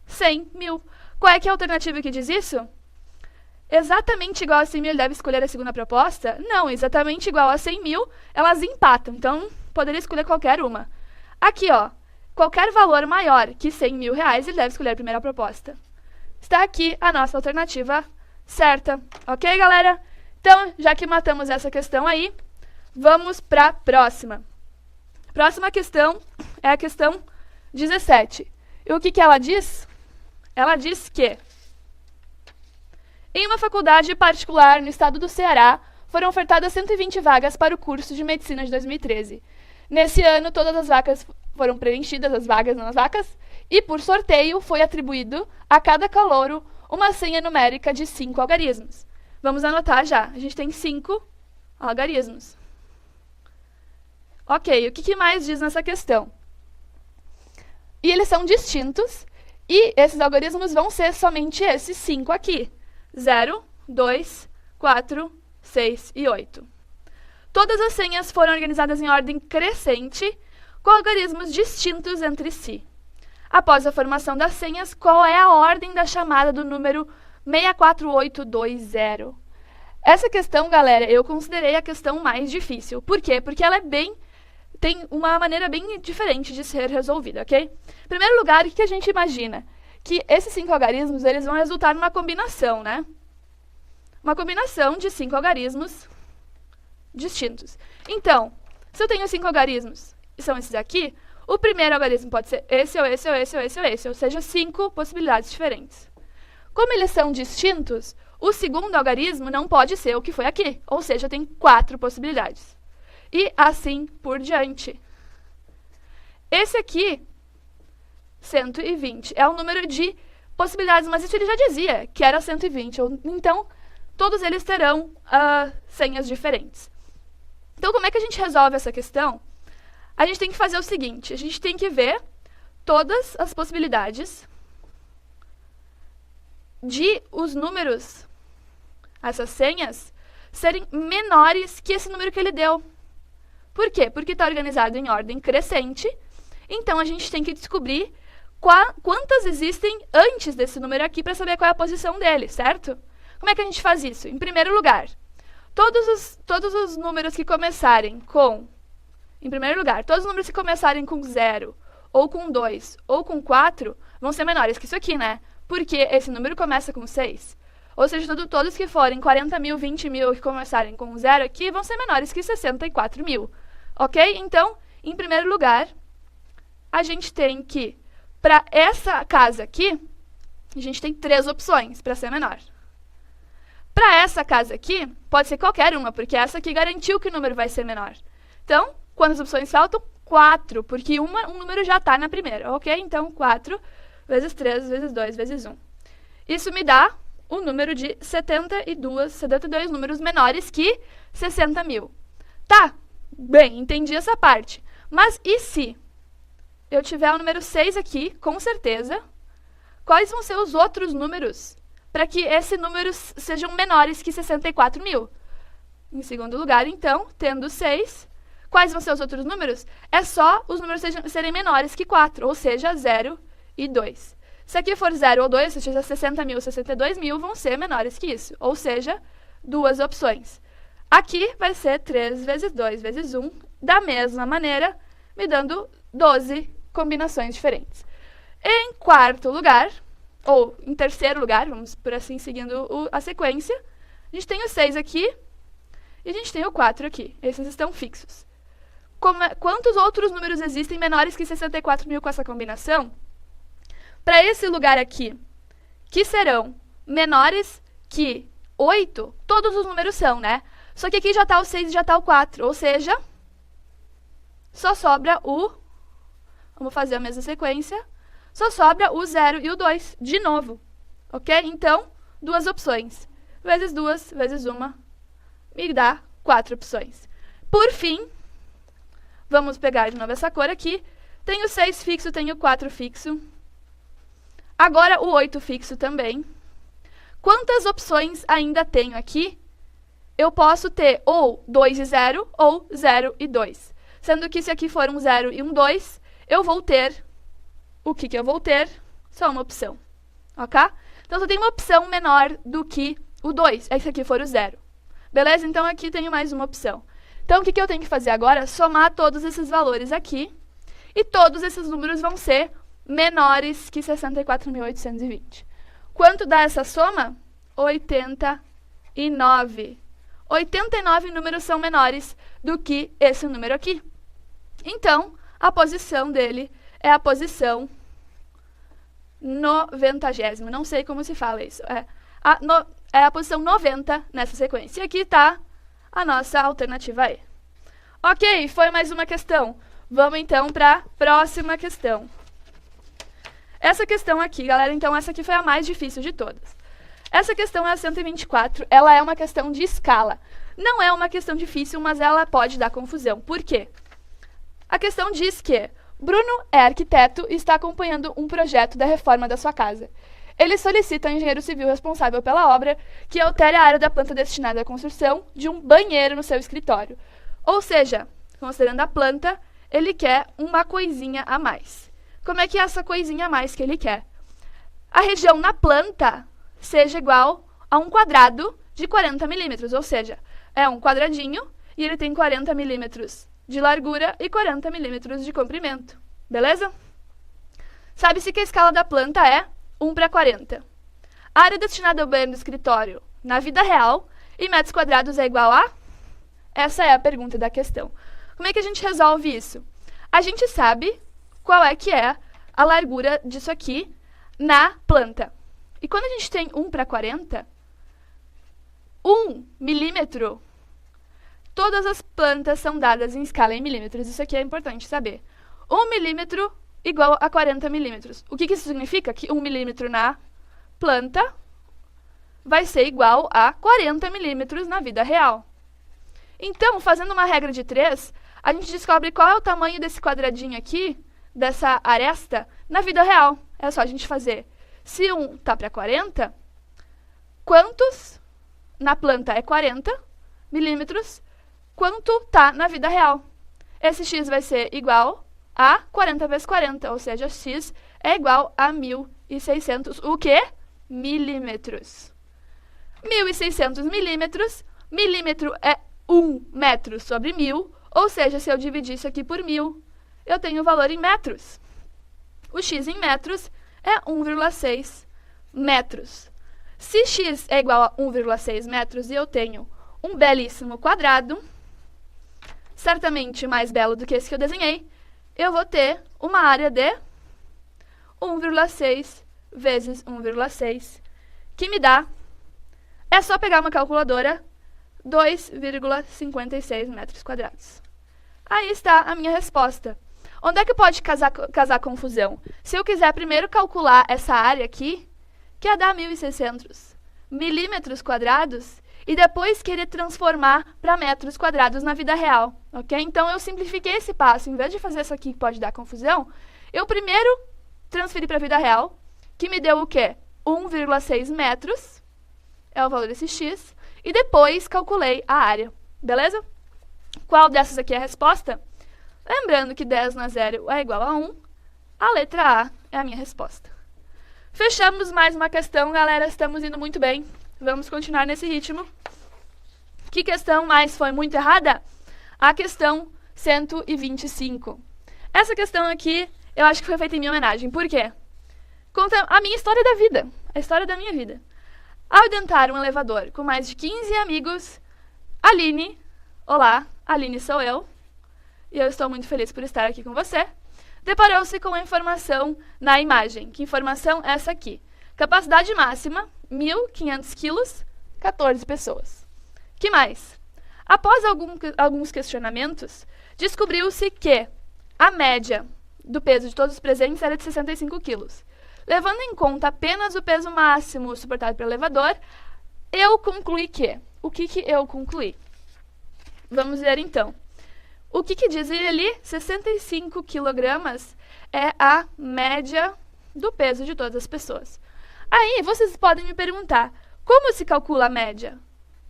100.000. Qual é que é a alternativa que diz isso? Exatamente igual a 100.000, ele deve escolher a segunda proposta? Não, exatamente igual a 100.000, elas empatam. Então, poderia escolher qualquer uma. Aqui, ó, qualquer valor maior que R$100.000, ele deve escolher a primeira proposta. Está aqui a nossa alternativa certa. Ok, galera? Então, já que matamos essa questão aí, vamos para a próxima. Próxima questão é a questão 17. E o que ela diz? Ela diz que em uma faculdade particular no estado do Ceará, foram ofertadas 120 vagas para o curso de medicina de 2013. Nesse ano, todas as vagas foram preenchidas, as vagas, não as vacas, e por sorteio foi atribuído a cada calouro uma senha numérica de 5 algarismos. Vamos anotar já. A gente tem 5 algarismos. Ok, o que mais diz nessa questão? E eles são distintos, e esses algarismos vão ser somente esses 5 aqui. 0, 2, 4, 6 e 8. Todas as senhas foram organizadas em ordem crescente, com algarismos distintos entre si. Após a formação das senhas, qual é a ordem da chamada do número 64820? Essa questão, galera, eu considerei a questão mais difícil. Por quê? Porque ela tem uma maneira bem diferente de ser resolvida, ok? Em primeiro lugar, o que a gente imagina? Que esses 5 algarismos, eles vão resultar numa combinação, né? Uma combinação de 5 algarismos distintos. Então, se eu tenho 5 algarismos, e são esses aqui, o primeiro algarismo pode ser esse, ou esse, ou esse, ou esse, ou esse, ou seja, 5 possibilidades diferentes. Como eles são distintos, o segundo algarismo não pode ser o que foi aqui, ou seja, tem 4 possibilidades. E assim por diante. Esse aqui, 120, é o número de possibilidades, mas isso ele já dizia, que era 120. Então, todos eles terão senhas diferentes. Então, como é que a gente resolve essa questão? A gente tem que fazer o seguinte, a gente tem que ver todas as possibilidades de os números, essas senhas, serem menores que esse número que ele deu. Por quê? Porque está organizado em ordem crescente, então a gente tem que descobrir quantas existem antes desse número aqui para saber qual é a posição dele, certo? Como é que a gente faz isso? Em primeiro lugar, todos os números que começarem com... Em primeiro lugar, todos os números que começarem com 0, ou com 2, ou com 4, vão ser menores que isso aqui, né? Porque esse número começa com 6. Ou seja, todos que forem 40 mil, 20 mil, que começarem com 0 aqui, vão ser menores que 64 mil. Ok? Então, em primeiro lugar, a gente tem que, para essa casa aqui, a gente tem 3 opções para ser menor. Para essa casa aqui, pode ser qualquer uma, porque essa aqui garantiu que o número vai ser menor. Então, quantas opções faltam? 4, porque um número já está na primeira, ok? Então, 4 vezes 3 vezes 2 vezes 1. Isso me dá o número de 72 números menores que 60 mil. Tá, bem, entendi essa parte. Mas e se eu tiver o número 6 aqui, com certeza, quais vão ser os outros números para que esses números sejam menores que 64 mil? Em segundo lugar, então, tendo 6, quais vão ser os outros números? É só os números serem menores que 4, ou seja, 0 e 2. Se aqui for 0 ou 2, ou seja, 60 mil, 62 mil vão ser menores que isso, ou seja, 2 opções. Aqui vai ser 3 vezes 2 vezes 1, da mesma maneira, me dando 12 combinações diferentes. Em quarto lugar, ou em terceiro lugar, vamos por assim seguindo a sequência, a gente tem o 6 aqui e a gente tem o 4 aqui. Esses estão fixos. Quantos outros números existem menores que 64 mil com essa combinação? Para esse lugar aqui, que serão menores que 8, todos os números são, né? Só que aqui já está o 6 e já está o 4, ou seja, só sobra o... Vamos fazer a mesma sequência. Só sobra o 0 e o 2, de novo, ok? Então, 2 opções. Vezes 2, vezes 1, me dá 4 opções. Por fim, vamos pegar de novo essa cor aqui. Tem o 6 fixo, tem o 4 fixo. Agora o 8 fixo também. Quantas opções ainda tenho aqui? Eu posso ter ou 2 e 0, ou 0 e 2. Sendo que se aqui for um 0 e um 2, eu vou ter... O que eu vou ter? Só uma opção. Ok? Então, só tem uma opção menor do que o 2. Se aqui for o 0. Beleza? Então, aqui tenho mais uma opção. Então, o que eu tenho que fazer agora? Somar todos esses valores aqui. E todos esses números vão ser menores que 64.820. Quanto dá essa soma? 89. 89 números são menores do que esse número aqui. Então, a posição dele é a posição 90º. Não sei como se fala isso. É a posição 90 nessa sequência. E aqui está a nossa alternativa E. Ok, foi mais uma questão. Vamos então para a próxima questão. Essa questão aqui, galera, então essa aqui foi a mais difícil de todas. Essa questão é a 124, ela é uma questão de escala. Não é uma questão difícil, mas ela pode dar confusão. Por quê? A questão diz que Bruno é arquiteto e está acompanhando um projeto da reforma da sua casa. Ele solicita ao engenheiro civil responsável pela obra que altere a área da planta destinada à construção de um banheiro no seu escritório. Ou seja, considerando a planta, ele quer uma coisinha a mais. Como é que é essa coisinha a mais que ele quer? A região na planta seja igual a um quadrado de 40 milímetros, ou seja, é um quadradinho e ele tem 40 milímetros de largura e 40 milímetros de comprimento. Beleza? Sabe-se que a escala da planta é 1:40. A área destinada ao banheiro do escritório na vida real em metros quadrados é igual a? Essa é a pergunta da questão. Como é que a gente resolve isso? A gente sabe qual é que é a largura disso aqui na planta. E quando a gente tem 1:40, 1 milímetro, todas as plantas são dadas em escala em milímetros. Isso aqui é importante saber. 1 milímetro igual a 40 milímetros. O que isso significa? Que 1 milímetro na planta vai ser igual a 40 milímetros na vida real. Então, fazendo uma regra de 3, a gente descobre qual é o tamanho desse quadradinho aqui, dessa aresta, na vida real. É só a gente fazer. Se 1 está para 40, quantos na planta é 40 milímetros, quanto está na vida real? Esse x vai ser igual a 40 vezes 40, ou seja, x é igual a 1.600, o quê? Milímetros. 1.600 milímetros, milímetro é 1 metro sobre 1.000, ou seja, se eu dividir isso aqui por 1.000, eu tenho o valor em metros. O x em metros é 1,6 metros. Se x é igual a 1,6 metros e eu tenho um belíssimo quadrado, certamente mais belo do que esse que eu desenhei, eu vou ter uma área de 1,6 vezes 1,6, que me dá, é só pegar uma calculadora, 2,56 metros quadrados. Aí está a minha resposta. Onde é que pode casar confusão? Se eu quiser primeiro calcular essa área aqui, que é dar 1.600 milímetros quadrados, e depois querer transformar para metros quadrados na vida real, ok? Então, eu simplifiquei esse passo. Em vez de fazer isso aqui que pode dar confusão, eu primeiro transferi para a vida real, que me deu o quê? 1,6 metros, é o valor desse x, e depois calculei a área, beleza? Qual dessas aqui é a resposta? Lembrando que 10 na 0 é igual a 1, a letra A é a minha resposta. Fechamos mais uma questão, galera, estamos indo muito bem. Vamos continuar nesse ritmo. Que questão mais foi muito errada? A questão 125. Essa questão aqui, eu acho que foi feita em minha homenagem. Por quê? Conta a minha história da vida, a história da minha vida. Ao adentar um elevador com mais de 15 amigos, Aline, olá, Aline sou eu, e eu estou muito feliz por estar aqui com você, deparou-se com a informação na imagem. Que informação é essa aqui? Capacidade máxima, 1.500 quilos, 14 pessoas. Que mais? Após alguns questionamentos, descobriu-se que a média do peso de todos os presentes era de 65 quilos. Levando em conta apenas o peso máximo suportado pelo elevador, eu concluí que... O que eu concluí? Vamos ver então. O que diz ali? 65 quilogramas é a média do peso de todas as pessoas. Aí, vocês podem me perguntar, como se calcula a média?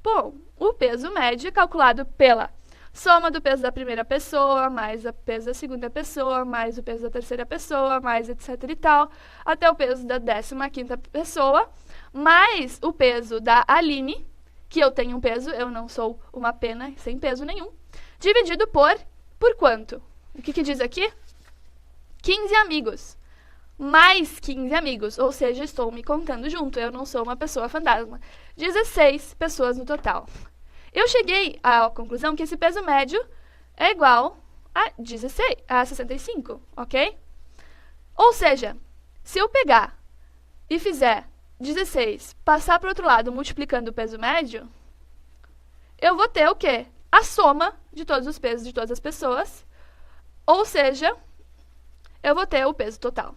Bom, o peso médio é calculado pela soma do peso da primeira pessoa, mais o peso da segunda pessoa, mais o peso da terceira pessoa, mais etc e tal, até o peso da 15ª pessoa, mais o peso da Aline, que eu tenho um peso, eu não sou uma pena sem peso nenhum, dividido por quanto? O que diz aqui? 15 amigos. Mais 15 amigos, ou seja, estou me contando junto, eu não sou uma pessoa fantasma. 16 pessoas no total. Eu cheguei à conclusão que esse peso médio é igual a 65, ok? Ou seja, se eu pegar e fizer 16, passar para o outro lado multiplicando o peso médio, eu vou ter o quê? A soma de todos os pesos de todas as pessoas, ou seja, eu vou ter o peso total.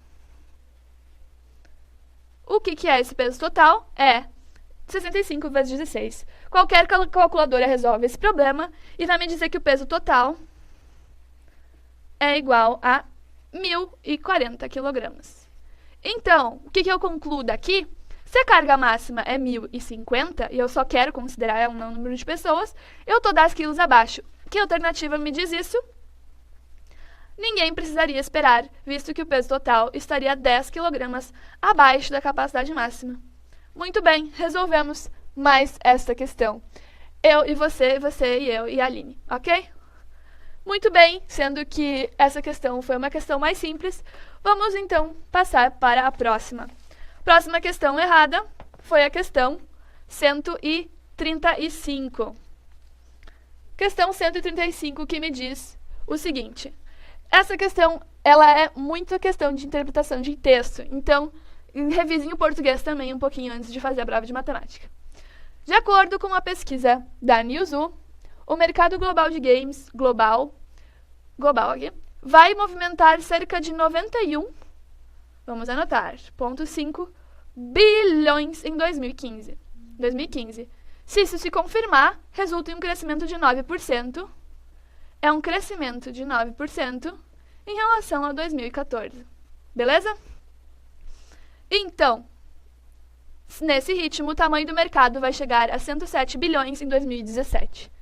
O que é esse peso total? É 65 vezes 16. Qualquer calculadora resolve esse problema e vai me dizer que o peso total é igual a 1.040 quilogramas. Então, o que eu concluo daqui? Se a carga máxima é 1.050 e eu só quero considerar um número de pessoas, eu estou 10 quilos abaixo. Que alternativa me diz isso? Ninguém precisaria esperar, visto que o peso total estaria 10 kg abaixo da capacidade máxima. Muito bem, resolvemos mais esta questão. Eu e você e eu e a Aline, ok? Muito bem, sendo que essa questão foi uma questão mais simples, vamos então passar para a próxima. Próxima questão errada foi a questão 135. Questão 135 que me diz o seguinte... Essa questão, ela é muito questão de interpretação de texto, então revisem o português também um pouquinho antes de fazer a prova de matemática. De acordo com uma pesquisa da Newzoo, o mercado global de games, global aqui, vai movimentar cerca de 91, vamos anotar, 0,5 bilhões em 2015. Se isso se confirmar, resulta em um crescimento de 9%. É um crescimento de 9% em relação a 2014. Beleza? Então, nesse ritmo, o tamanho do mercado vai chegar a 107 bilhões em 2017.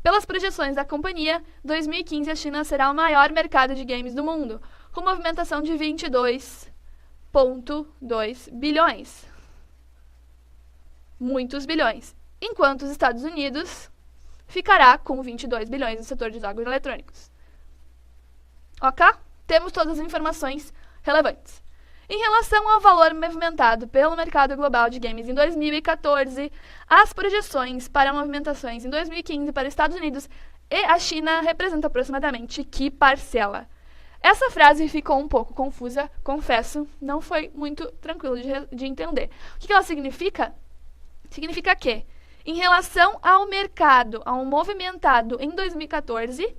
Pelas projeções da companhia, 2015 a China será o maior mercado de games do mundo, com movimentação de 22,2 bilhões. Muitos bilhões. Enquanto os Estados Unidos ficará com 22 bilhões no setor de jogos eletrônicos. Ok? Temos todas as informações relevantes. Em relação ao valor movimentado pelo mercado global de games em 2014, as projeções para movimentações em 2015 para os Estados Unidos e a China representam aproximadamente que parcela? Essa frase ficou um pouco confusa, confesso, não foi muito tranquilo de entender. O que ela significa? Significa que, em relação ao mercado, ao movimentado em 2014,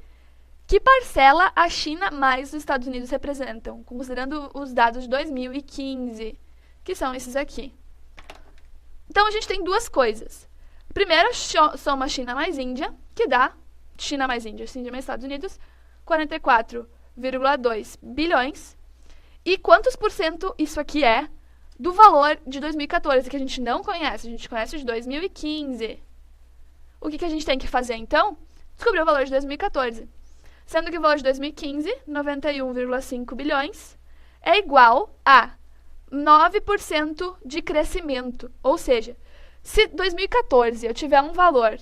que parcela a China mais os Estados Unidos representam, considerando os dados de 2015, que são esses aqui. Então, a gente tem duas coisas. Primeiro, soma China mais Índia, que dá China mais Índia mais Estados Unidos, 44,2 bilhões. E quantos por cento isso aqui é do valor de 2014, que a gente não conhece, a gente conhece de 2015. O que a gente tem que fazer, então? Descobrir o valor de 2014. Sendo que o valor de 2015, 91,5 bilhões, é igual a 9% de crescimento. Ou seja, se 2014 eu tiver um valor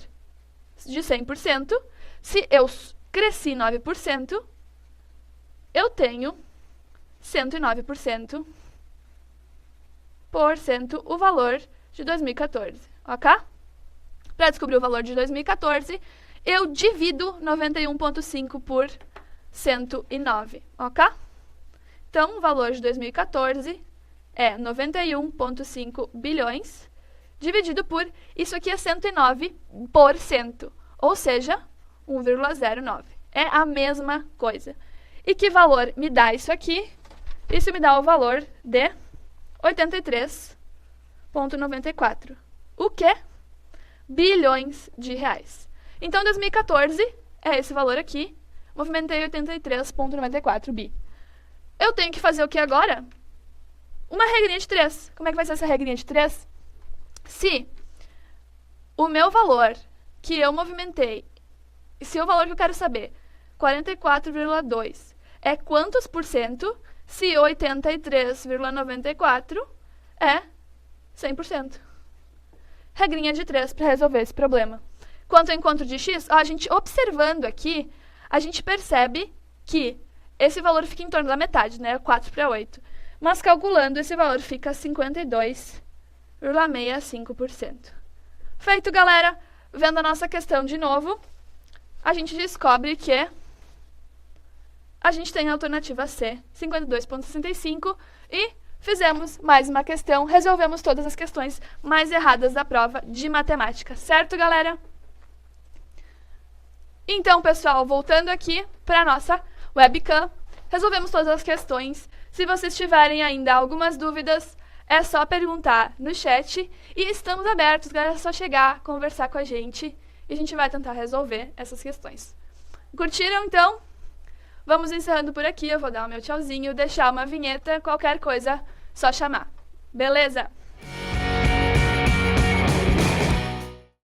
de 100%, se eu cresci 9%, eu tenho 109% o valor de 2014, ok? Para descobrir o valor de 2014, eu divido 91,5 por 109, ok? Então, o valor de 2014 é 91,5 bilhões, dividido por, isso aqui é 109%, ou seja, 1,09. É a mesma coisa. E que valor me dá isso aqui? Isso me dá o valor de 83,94. O quê? Bilhões de reais. Então, 2014 é esse valor aqui. Movimentei 83,94 bi. Eu tenho que fazer o que agora? Uma regrinha de 3. Como é que vai ser essa regrinha de 3? Se o meu valor que eu movimentei, se o valor que eu quero saber, 44,2, é quantos por cento, se 83,94 é 100%. Regrinha de 3 para resolver esse problema. Quanto ao encontro de x, a gente observando aqui, a gente percebe que esse valor fica em torno da metade, né? 4 para 8. Mas calculando, esse valor fica 52,65%. Feito, galera. Vendo a nossa questão de novo, a gente descobre que a gente tem a alternativa C, 52,65, e fizemos mais uma questão, resolvemos todas as questões mais erradas da prova de matemática. Certo, galera? Então, pessoal, voltando aqui para a nossa webcam, resolvemos todas as questões. Se vocês tiverem ainda algumas dúvidas, é só perguntar no chat. E estamos abertos, galera, é só chegar, conversar com a gente e a gente vai tentar resolver essas questões. Curtiram, então? Vamos encerrando por aqui. Eu vou dar o meu tchauzinho, deixar uma vinheta, qualquer coisa, só chamar. Beleza?